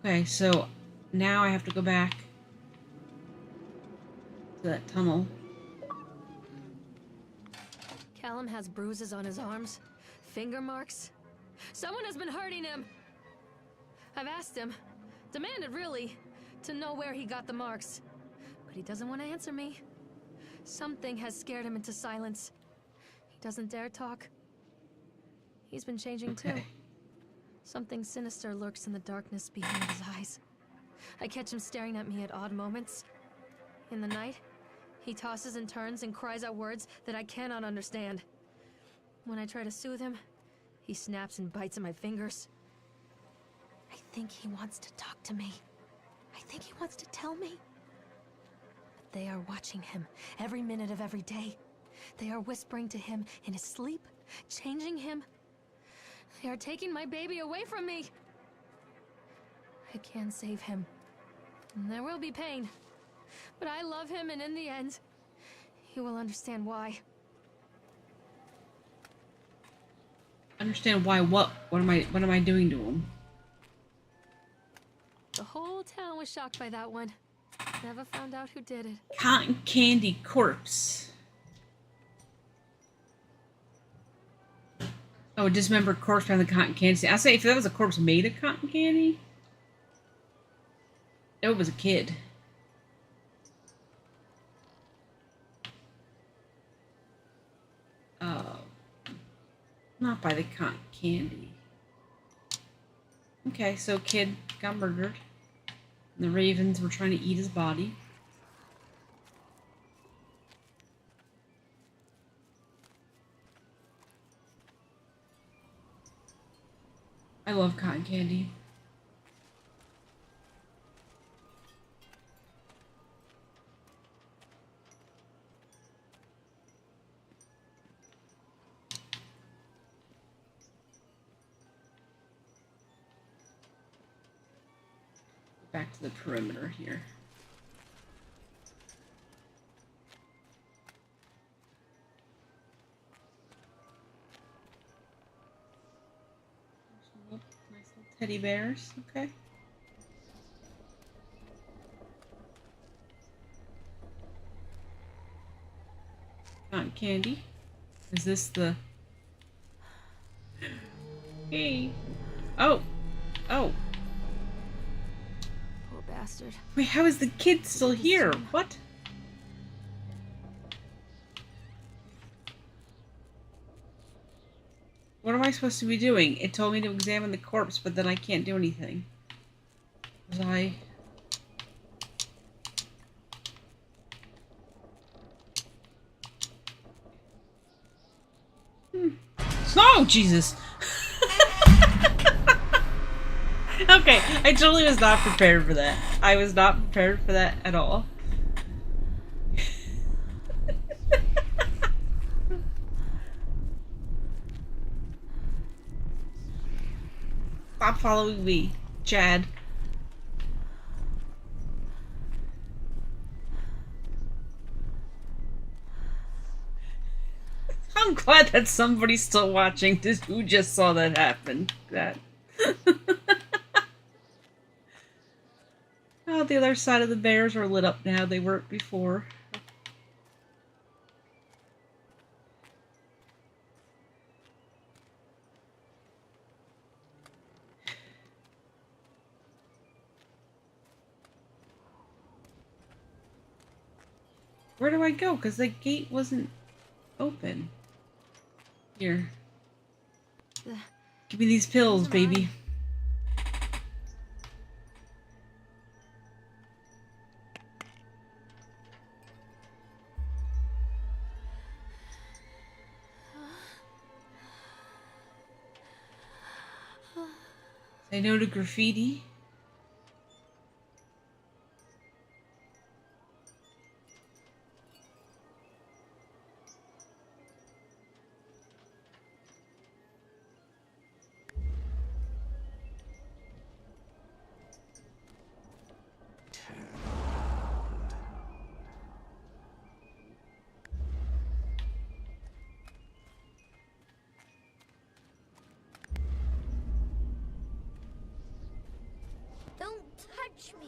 Okay, so now I have to go back to that tunnel. Callum has bruises on his arms, finger marks. Someone has been hurting him. I've asked him, demanded really, to know where he got the marks. But he doesn't want to answer me. Something has scared him into silence. He doesn't dare talk. He's been changing too. Something sinister lurks in the darkness behind his eyes. I catch him staring at me at odd moments. In the night, he tosses and turns and cries out words that I cannot understand. When I try to soothe him, he snaps and bites at my fingers. I think he wants to talk to me. I think he wants to tell me. But they are watching him every minute of every day. They are whispering to him in his sleep, changing him. They are taking my baby away from me. I can save him. And there will be pain. But I love him, and in the end, he will understand why. Understand why what? What am I doing to him? The whole town was shocked by that one. Never found out who did it. Cotton candy corpse. Oh, a dismembered corpse found the cotton candy. I'll say if that was a corpse made of cotton candy, it was a kid. Not by the cotton candy. Okay, so kid got murdered. And the ravens were trying to eat his body. I love cotton candy. Back to the perimeter here. Nice little teddy bears, okay. Cotton candy. Is this the... Hey. Oh. Oh. Poor bastard. Wait, how is the kid still here? What? What am I supposed to be doing? It told me to examine the corpse, but then I can't do anything. Was I... Oh, Jesus! Okay, I totally was not prepared for that. I was not prepared for that at all. Stop following me, Chad. I'm glad that somebody's still watching this who just saw that happen. That. Oh, the other side of the bears are lit up now. They weren't before. Where do I go? Because the gate wasn't open. Here. Give me these pills, baby. Say no to graffiti. Don't touch me.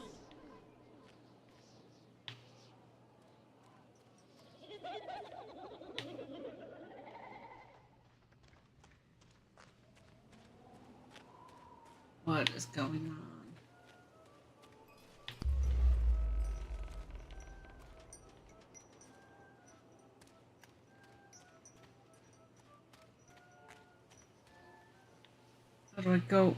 What is going on? How do I go?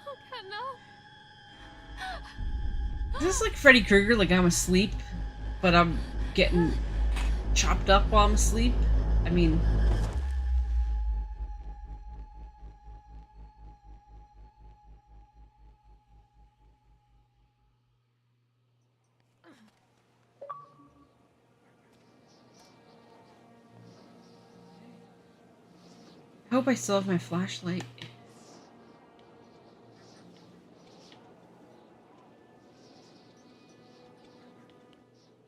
Oh God, no. Is this like Freddy Krueger? Like I'm asleep, but I'm getting chopped up while I'm asleep? I mean... I hope I still have my flashlight.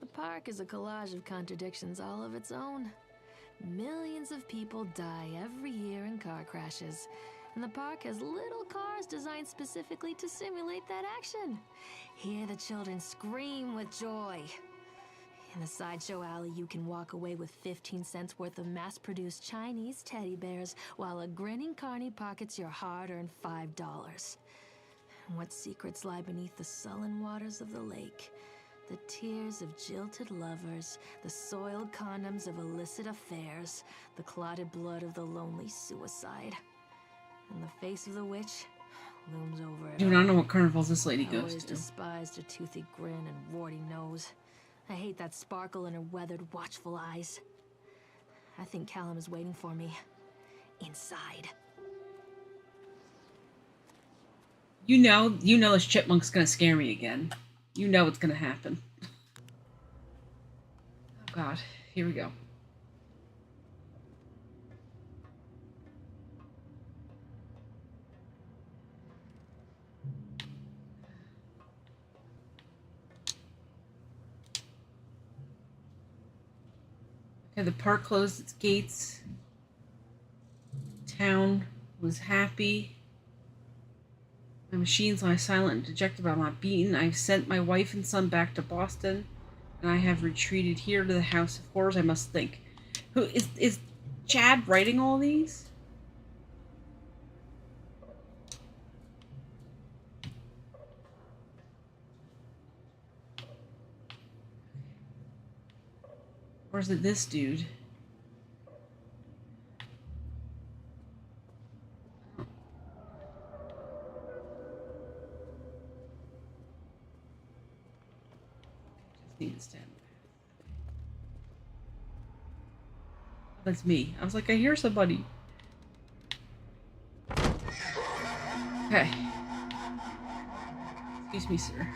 The park is a collage of contradictions all of its own. Millions of people die every year in car crashes, and the park has little cars designed specifically to simulate that action. Hear the children scream with joy. In the sideshow alley, you can walk away with 15 cents worth of mass-produced Chinese teddy bears, while a grinning carny pockets your hard-earned $5. And what secrets lie beneath the sullen waters of the lake? The tears of jilted lovers, the soiled condoms of illicit affairs, the clotted blood of the lonely suicide. And the face of the witch looms over it. I do not know what carnivals this lady I goes always to. despised her toothy grin and warty nose. I hate that sparkle in her weathered, watchful eyes. I think Callum is waiting for me. Inside. You know this chipmunk's gonna scare me again. You know it's gonna happen. Oh God, here we go. Okay, the park closed its gates. Town was happy. My machines lie silent and dejected, but I'm not beaten. I've sent my wife and son back to Boston, and I have retreated here to the House of Horrors. I must think. Who is Chad writing all these? Or is it this dude? Just need to stand. That's me. I was like, I hear somebody. Okay. Excuse me, sir.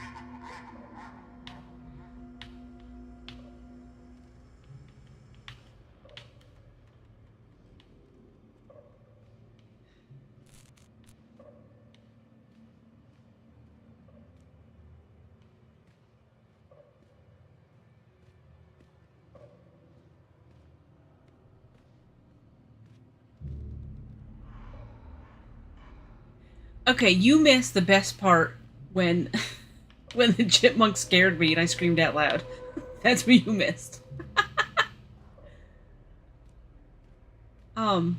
Okay, you missed the best part when when the chipmunk scared me and I screamed out loud. That's what you missed. um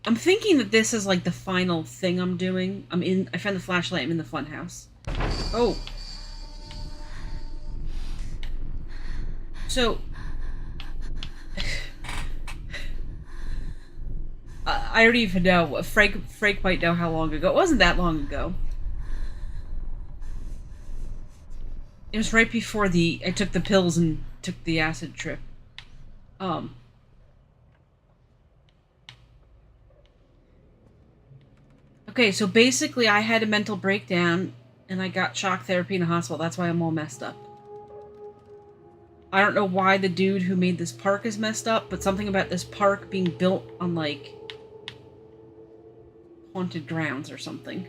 I'm thinking that this is like the final thing I'm doing. I found the flashlight, I'm in the fun house. Oh. So I don't even know. Frank might know how long ago. It wasn't that long ago. It was right before I took the pills and took the acid trip. Okay, so basically I had a mental breakdown and I got shock therapy in a hospital. That's why I'm all messed up. I don't know why the dude who made this park is messed up, but something about this park being built on, like, haunted grounds or something.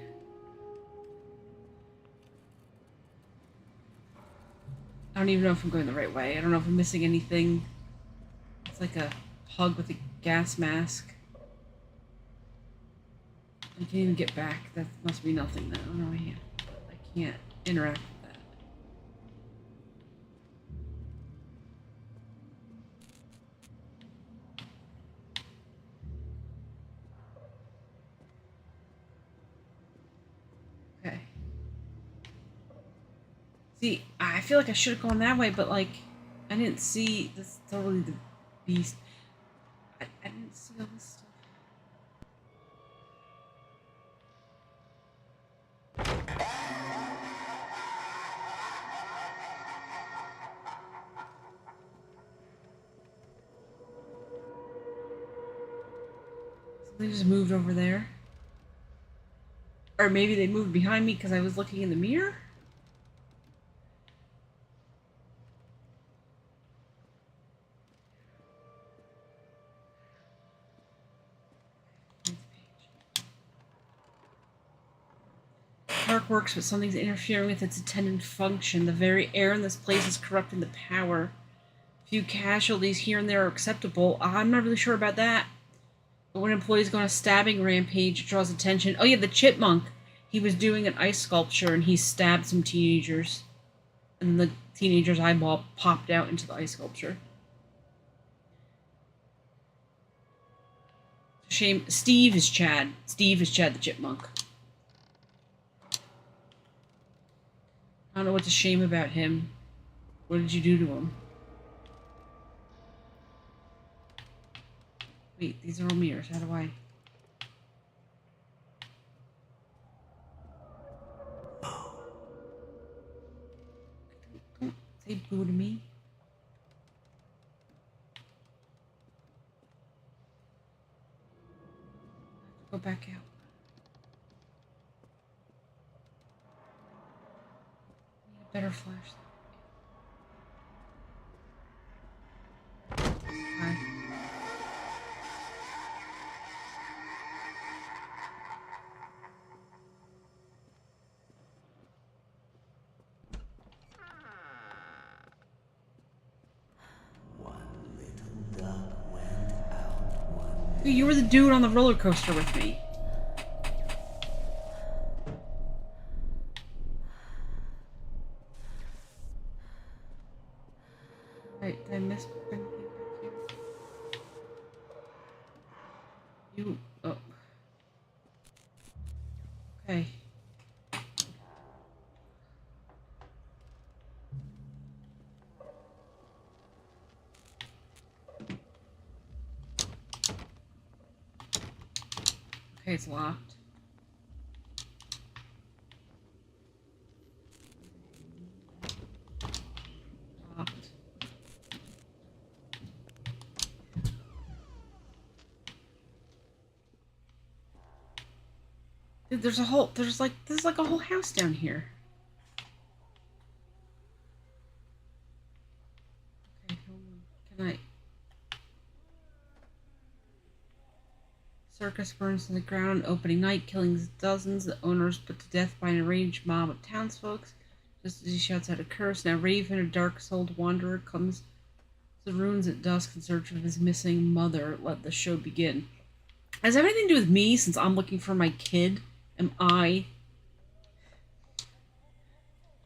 I don't even know if I'm going the right way. I don't know if I'm missing anything. It's like a hug with a gas mask. I can't even get back. That must be nothing then. Oh no, I can't interact with that. Okay. See, I feel like I should have gone that way, but like, I didn't see this totally the beast. I didn't see all this stuff. They just moved over there. Or maybe they moved behind me because I was looking in the mirror? Park works, but something's interfering with its intended function. The very air in this place is corrupting the power. A few casualties here and there are acceptable. I'm not really sure about that. But when employees go on a stabbing rampage, it draws attention. Oh yeah, the chipmunk. He was doing an ice sculpture and he stabbed some teenagers. And the teenager's eyeball popped out into the ice sculpture. Shame. Steve is Chad. Steve is Chad the chipmunk. I don't know what's a shame about him. What did you do to him? Wait, these are all mirrors. How do I... Don't say boo to me. Go back out. Need a better flashlight. Hi. You were the dude on the roller coaster with me. Wait, did I miss anything back here? You... Oh. Okay. Okay, it's locked. Locked. Dude, there's like a whole house down here. Okay, hold on. Can I? Circus burns to the ground opening night, killing dozens. The owners put to death by an enraged mob of townsfolk. Just as he shouts out a curse, now Raven, a dark-souled wanderer, comes to the ruins at dusk in search of his missing mother. Let the show begin. Has that anything to do with me, since I'm looking for my kid? Am I...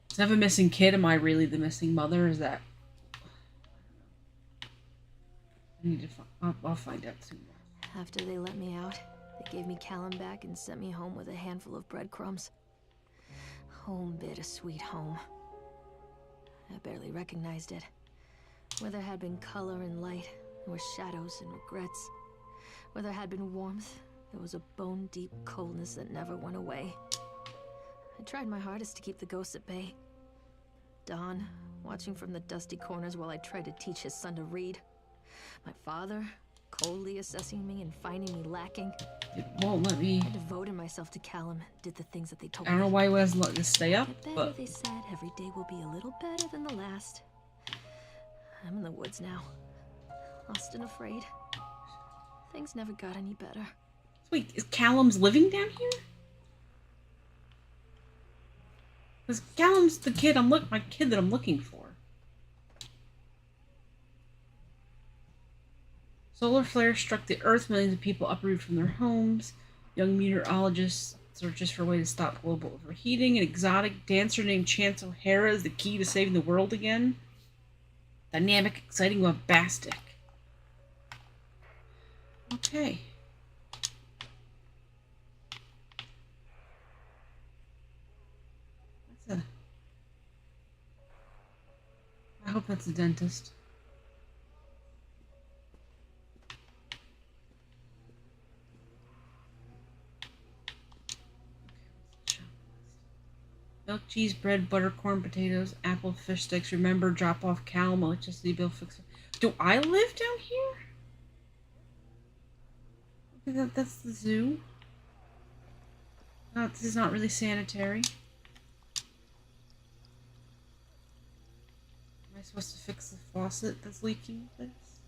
Does I have a missing kid? Am I really the missing mother? Is that... I need to I'll find out soon. After they let me out, they gave me Callum back and sent me home with a handful of breadcrumbs. Home, bittersweet home. I barely recognized it. Where there had been color and light, there were shadows and regrets. Where there had been warmth, there was a bone-deep coldness that never went away. I tried my hardest to keep the ghosts at bay. Don, watching from the dusty corners while I tried to teach his son to read. My father, coldly assessing me and finding me lacking. It won't let me... I devoted myself to Callum, did the things that they told I don't know me. why he wasn't letting us stay up, Get better, but... they said. Every day will be a little better than the last. I'm in the woods now. Lost and afraid. Things never got any better. Wait, is Callum's living down here? Because Callum's the kid my kid that I'm looking for. Solar flare struck the Earth. Millions of people uprooted from their homes. Young meteorologists searches for a way to stop global overheating. An exotic dancer named Chance O'Hara is the key to saving the world again. Dynamic, exciting, bombastic. Okay. I hope that's a dentist. Milk, cheese, bread, butter, corn, potatoes, apple, fish sticks. Remember, drop off Callum, electricity bill, fix it. Do I live down here? Okay, that's the zoo. No, this is not really sanitary. Am I supposed to fix the faucet that's leaking with this?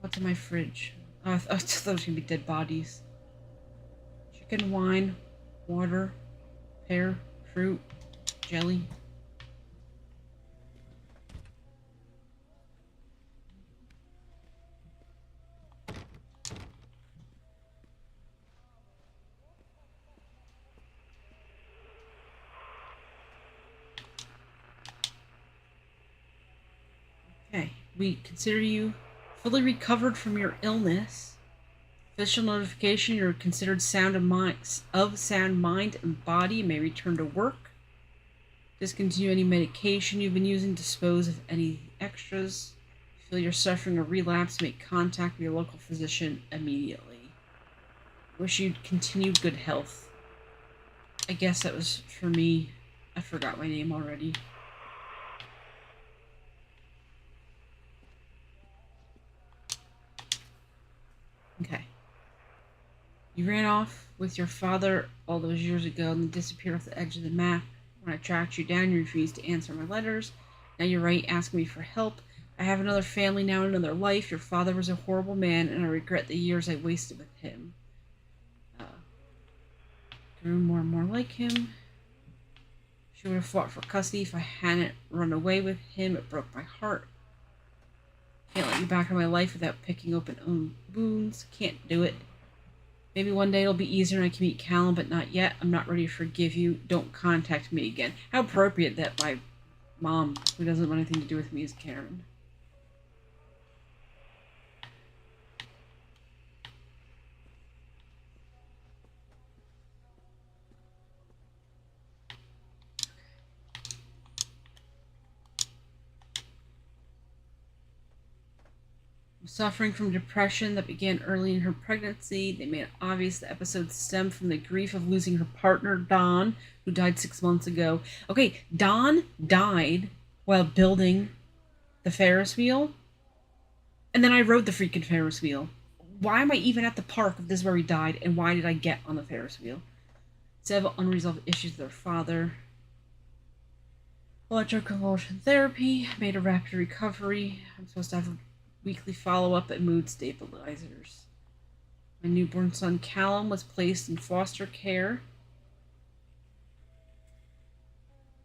What's in my fridge? Oh, I thought it was gonna be dead bodies. Chicken, wine, water, pear, fruit, jelly. Okay, we consider you fully recovered from your illness. Official notification: you're considered sound mind and body. You may return to work. Discontinue any medication you've been using. Dispose of any extras. If you feel you're suffering a relapse, make contact with your local physician immediately. Wish you continued good health. I guess that was for me. I forgot my name already. Okay. You ran off with your father all those years ago and then disappeared off the edge of the map. When I tracked you down, you refused to answer my letters. Now you're right, asking me for help. I have another family now and another life. Your father was a horrible man, and I regret the years I wasted with him. Grew more and more like him. She would have fought for custody if I hadn't run away with him. It broke my heart. Can't let you back in my life without picking open own wounds. Can't do it. Maybe one day it'll be easier and I can meet Callum, but not yet. I'm not ready to forgive you. Don't contact me again. How appropriate that my mom, who doesn't want anything to do with me, is Karen. Suffering from depression that began early in her pregnancy. They made it obvious the episode stemmed from the grief of losing her partner, Dawn, who died 6 months ago. Okay, Don died while building the Ferris wheel, and then I rode the freaking Ferris wheel. Why am I even at the park if this is where he died, and why did I get on the Ferris wheel? Several unresolved issues with their father. Electroconvulsion therapy, made a rapid recovery. I'm supposed to have a weekly follow-up and mood stabilizers. My newborn son Callum was placed in foster care.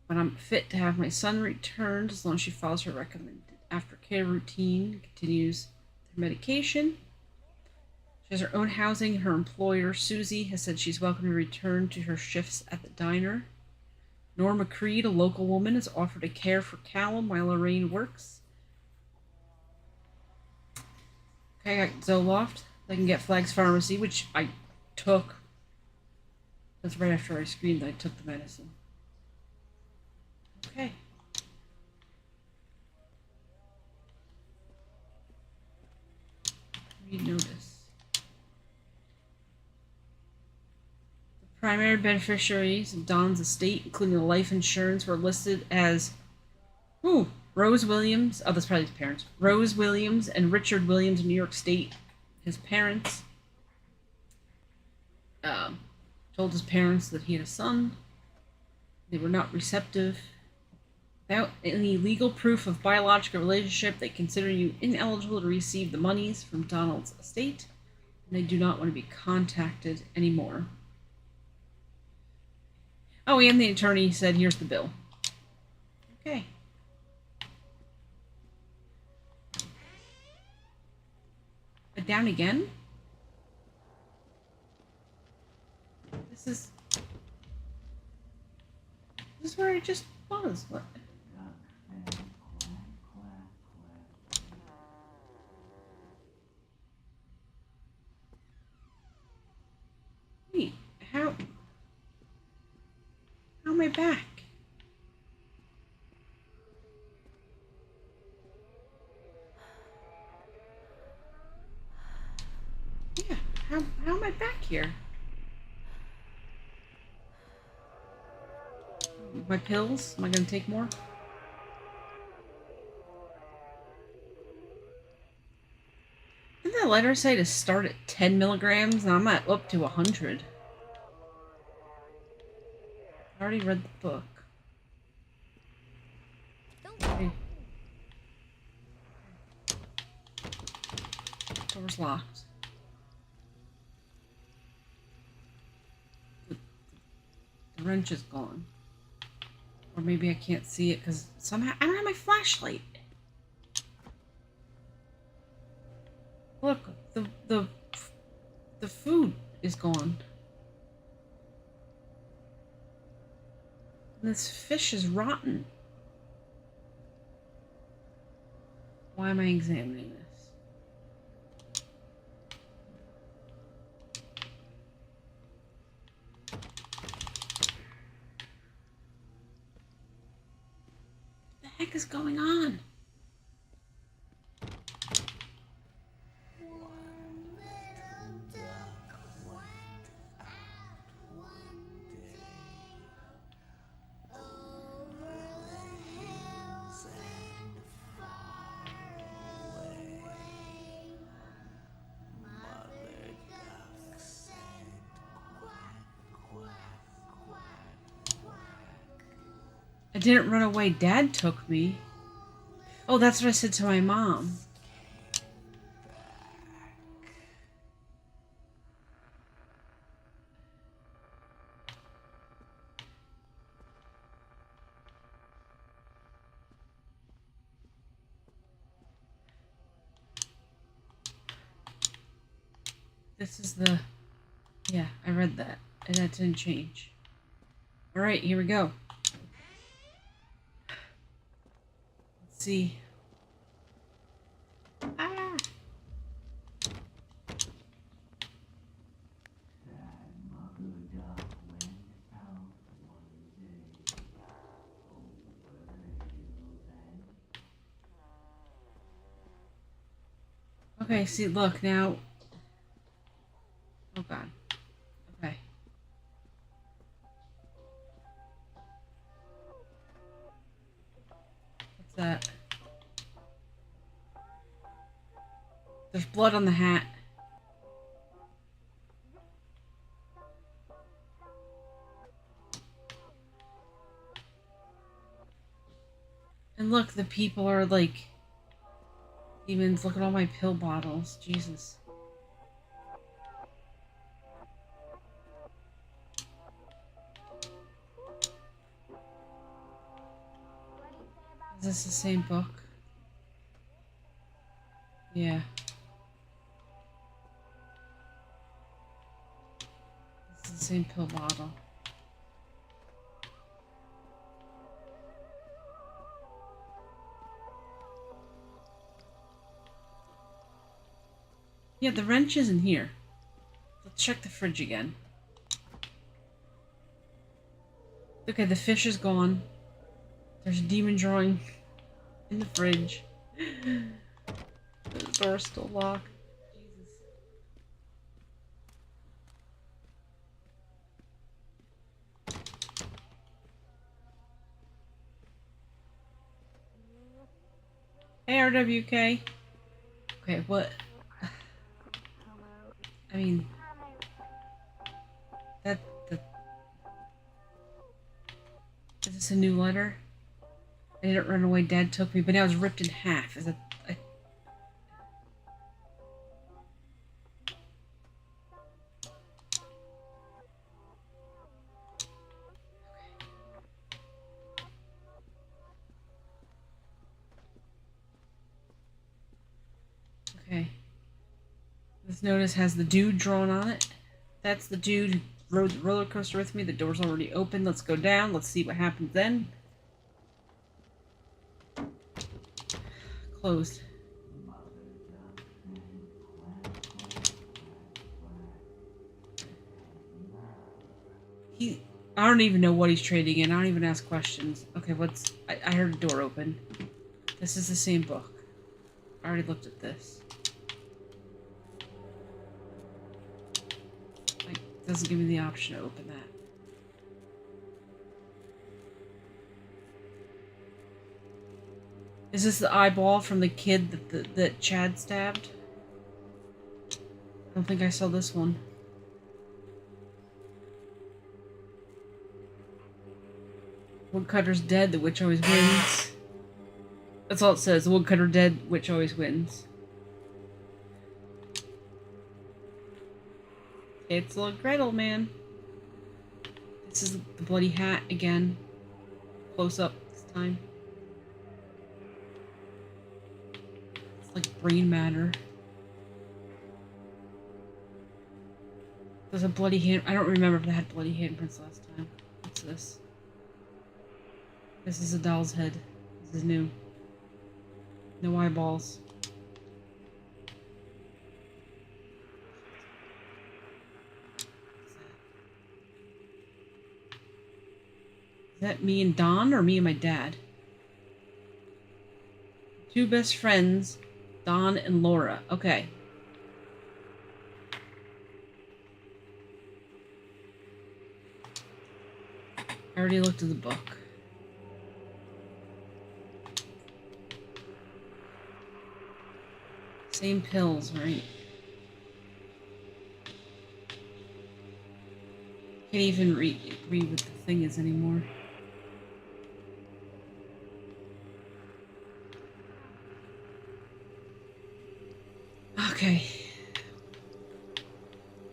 But I'm fit to have my son returned as long as she follows her recommended aftercare routine, continues her medication. She has her own housing. Her employer, Susie, has said she's welcome to return to her shifts at the diner. Norma Creed, a local woman, has offered to care for Callum while Lorraine works. Okay, I got Zoloft. I can get Flag's Pharmacy, which I took. That's right after I screamed I took the medicine. Okay. Read notice. The primary beneficiaries of Don's estate, including the life insurance, were listed as Rose Williams. Oh, that's probably his parents. Rose Williams and Richard Williams of New York State. His parents told his parents that he had a son. They were not receptive. Without any legal proof of biological relationship, they consider you ineligible to receive the monies from Donald's estate, and they do not want to be contacted anymore. Oh, and the attorney said, here's the bill. Okay. Down again? This is where I just was. What? Wait, how am I back? Yeah, how am I back here? My pills? Am I gonna take more? Didn't that letter say to start at 10 milligrams? Now I'm at up to 100. I already read the book. Okay. Door's locked. The wrench is gone. Or maybe I can't see it because somehow I don't have my flashlight. Look, the food is gone. And this fish is rotten. Why am I examining this? What the heck is going on? I didn't run away. Dad took me. Oh, that's what I said to my mom. This is the... Yeah, I read that. And that didn't change. Alright, here we go. Let's see. Ah! Okay, see, look, now... Oh, God. Okay. that? There's blood on the hat. And look, the people are like demons. Look at all my pill bottles. Jesus. Is this the same book? Yeah. This is the same pill bottle. Yeah, the wrench isn't here. Let's check the fridge again. Okay, the fish is gone. There's a demon drawing in the fridge. The door's still locked. Jesus. Hey, RWK. Okay, what? I mean, is this a new letter? I didn't run away, Dad took me, but now it's ripped in half. Is it? Okay. This notice has the dude drawn on it. That's the dude who rode the roller coaster with me. The door's already open. Let's go down. Let's see what happens then. Closed. I don't even know what he's trading in. I don't even ask questions. Okay, I heard a door open. This is the same book. I already looked at this. Like, doesn't give me the option to open that. Is this the eyeball from the kid that Chad stabbed? I don't think I saw this one. Woodcutter's dead, the witch always wins. That's all it says. The woodcutter dead, witch always wins. It's little Gretel, man. This is the bloody hat again. Close up this time. It's like brain matter. There's a bloody hand. I don't remember if they had bloody handprints last time. What's this? This is a doll's head. This is new. No eyeballs. Is that me and Don or me and my dad? Two best friends, Don and Laura. Okay. I already looked at the book. Same pills, right? Can't even read what the thing is anymore. Okay.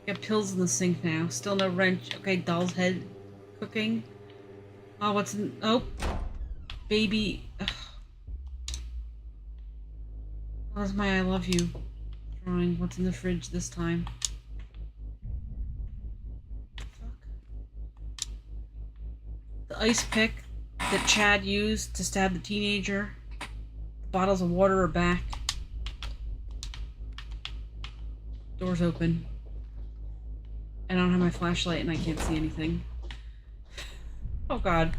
Got pills in the sink now. Still no wrench. Okay, doll's head cooking. Oh, what's in... Oh. Baby... Ugh. Where's my I love you drawing? What's in the fridge this time? Fuck. The ice pick that Chad used to stab the teenager. The bottles of water are back. Door's open. I don't have my flashlight and I can't see anything. Oh god.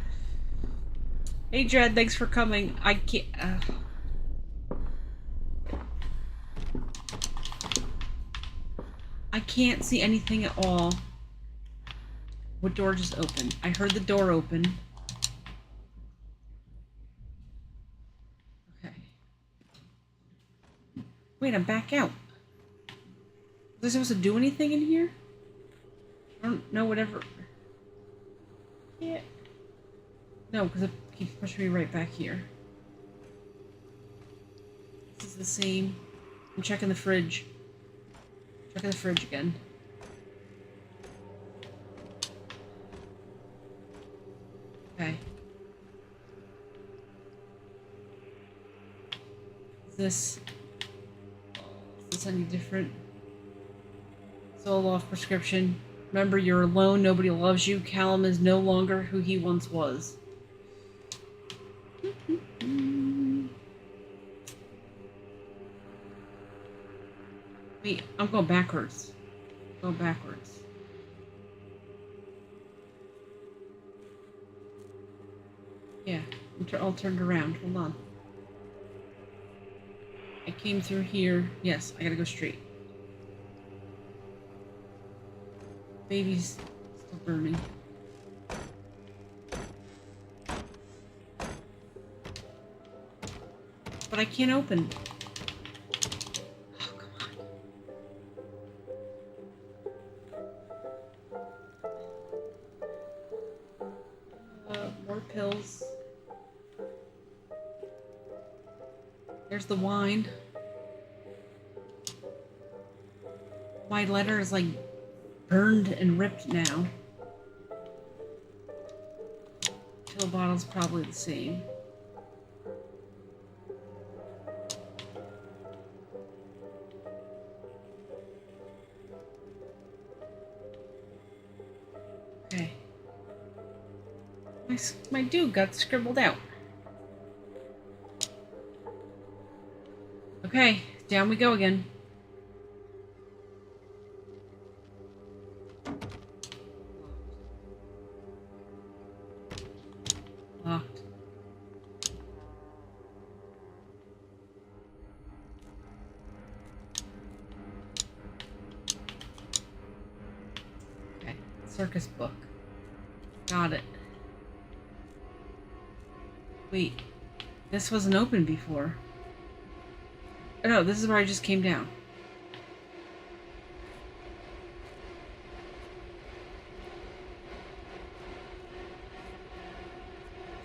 Hey Chad, thanks for coming. I can't... I can't see anything at all. What door just opened? I heard the door open. Wait, I'm back out. Was I supposed to do anything in here? I don't know whatever. Yeah. No, because it keeps pushing me right back here. This is the same. I'm checking the fridge. Checking the fridge again. Okay. Is this any different? Zoloft prescription. Remember, you're alone. Nobody loves you. Callum is no longer who he once was. Wait, I'm going backwards. Go backwards. Yeah, I'm all turned around. Hold on. I came through here. Yes, I gotta go straight. Baby's still burning. But I can't open. Oh, come on. More pills. There's the wine. My letter is like burned and ripped now. Pill bottle's probably the same. Okay. My dude got scribbled out. Okay, down we go again. Locked. Okay, circus book. Got it. Wait, this wasn't open before. Oh, no, this is where I just came down.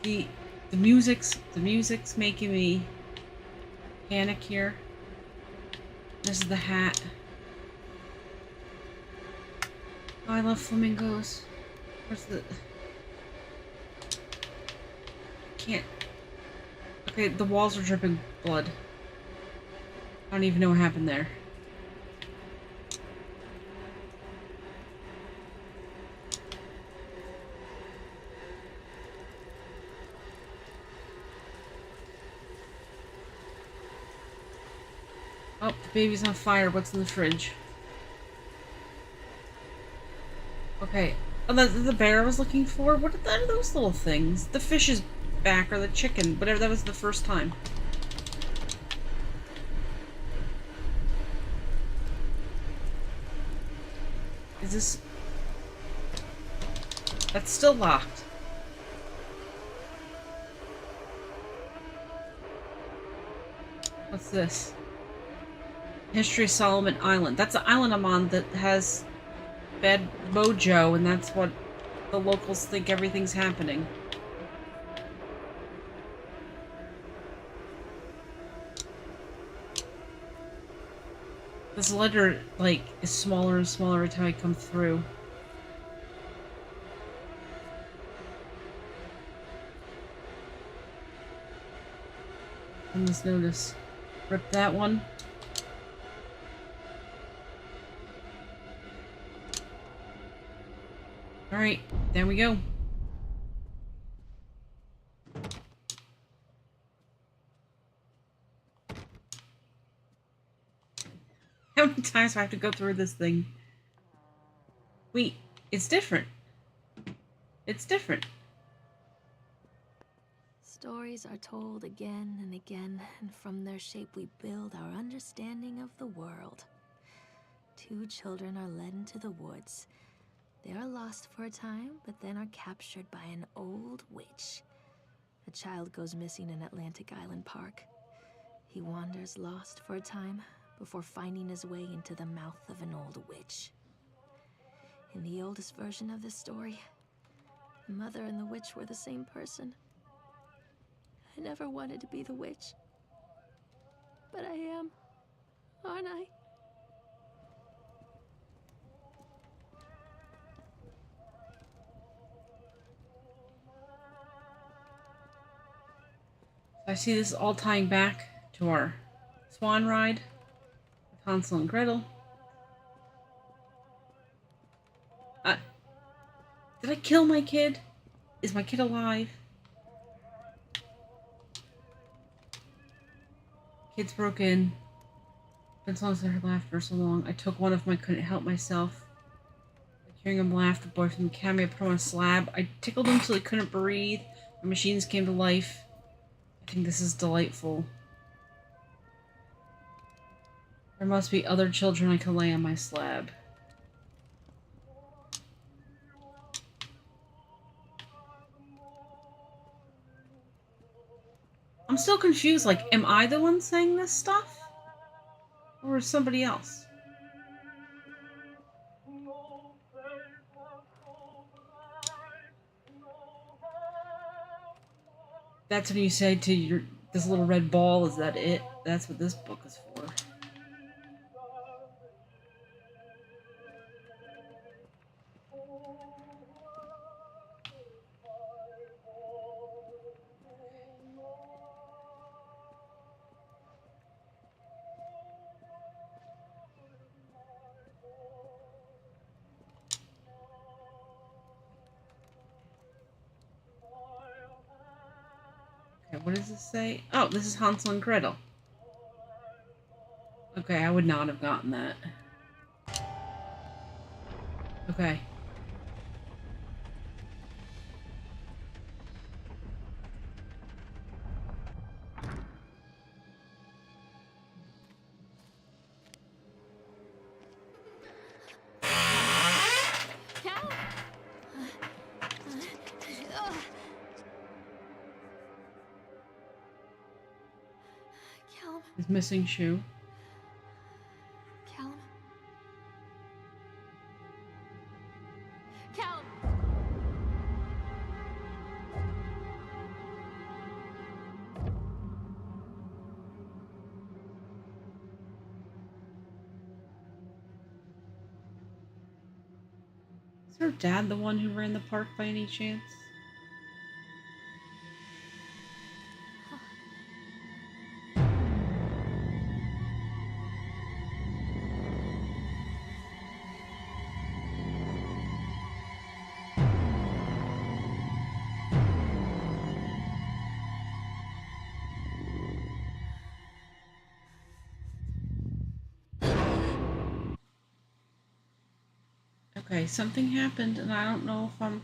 The music's making me panic here. This is the hat. Oh, I love flamingos. Where's the... Can't... Okay, the walls are dripping blood. I don't even know what happened there. Oh, the baby's on fire. What's in the fridge? Okay. Oh, that's the bear I was looking for? What are those little things? The fish is back, or the chicken. Whatever, that was the first time. Is this... That's still locked. What's this? History of Solomon Island. That's the island I'm on that has bad mojo, and that's what the locals think everything's happening. This letter, like, is smaller and smaller every time I come through. And this notice. Rip that one. Alright, there we go. How many times do I have to go through this thing? Wait, it's different. It's different. Stories are told again and again, and from their shape we build our understanding of the world. Two children are led into the woods. They are lost for a time, but then are captured by an old witch. A child goes missing in Atlantic Island Park. He wanders lost for a time, before finding his way into the mouth of an old witch. In the oldest version of this story, the mother and the witch were the same person. I never wanted to be the witch, but I am, aren't I? I see this all tying back to our swan ride with Hansel and Gretel. Did I kill my kid? Is my kid alive? Kids broke in. Been so long since I heard laughter so long. I took one of them. I couldn't help myself. Like hearing him laugh, the boy from the academy, I put him on a slab. I tickled him till he couldn't breathe. The machines came to life. I think this is delightful. There must be other children I can lay on my slab. I'm still confused, like, am I the one saying this stuff? Or is somebody else? That's when you say to this little red ball, is that it? That's what this book is for. Okay, what does this say? Oh, this is Hansel and Gretel. Okay, I would not have gotten that. Okay. Cal? Callum. His missing shoe. Callum. Callum. Is her dad the one who ran the park by any chance? Okay, something happened and I don't know if I'm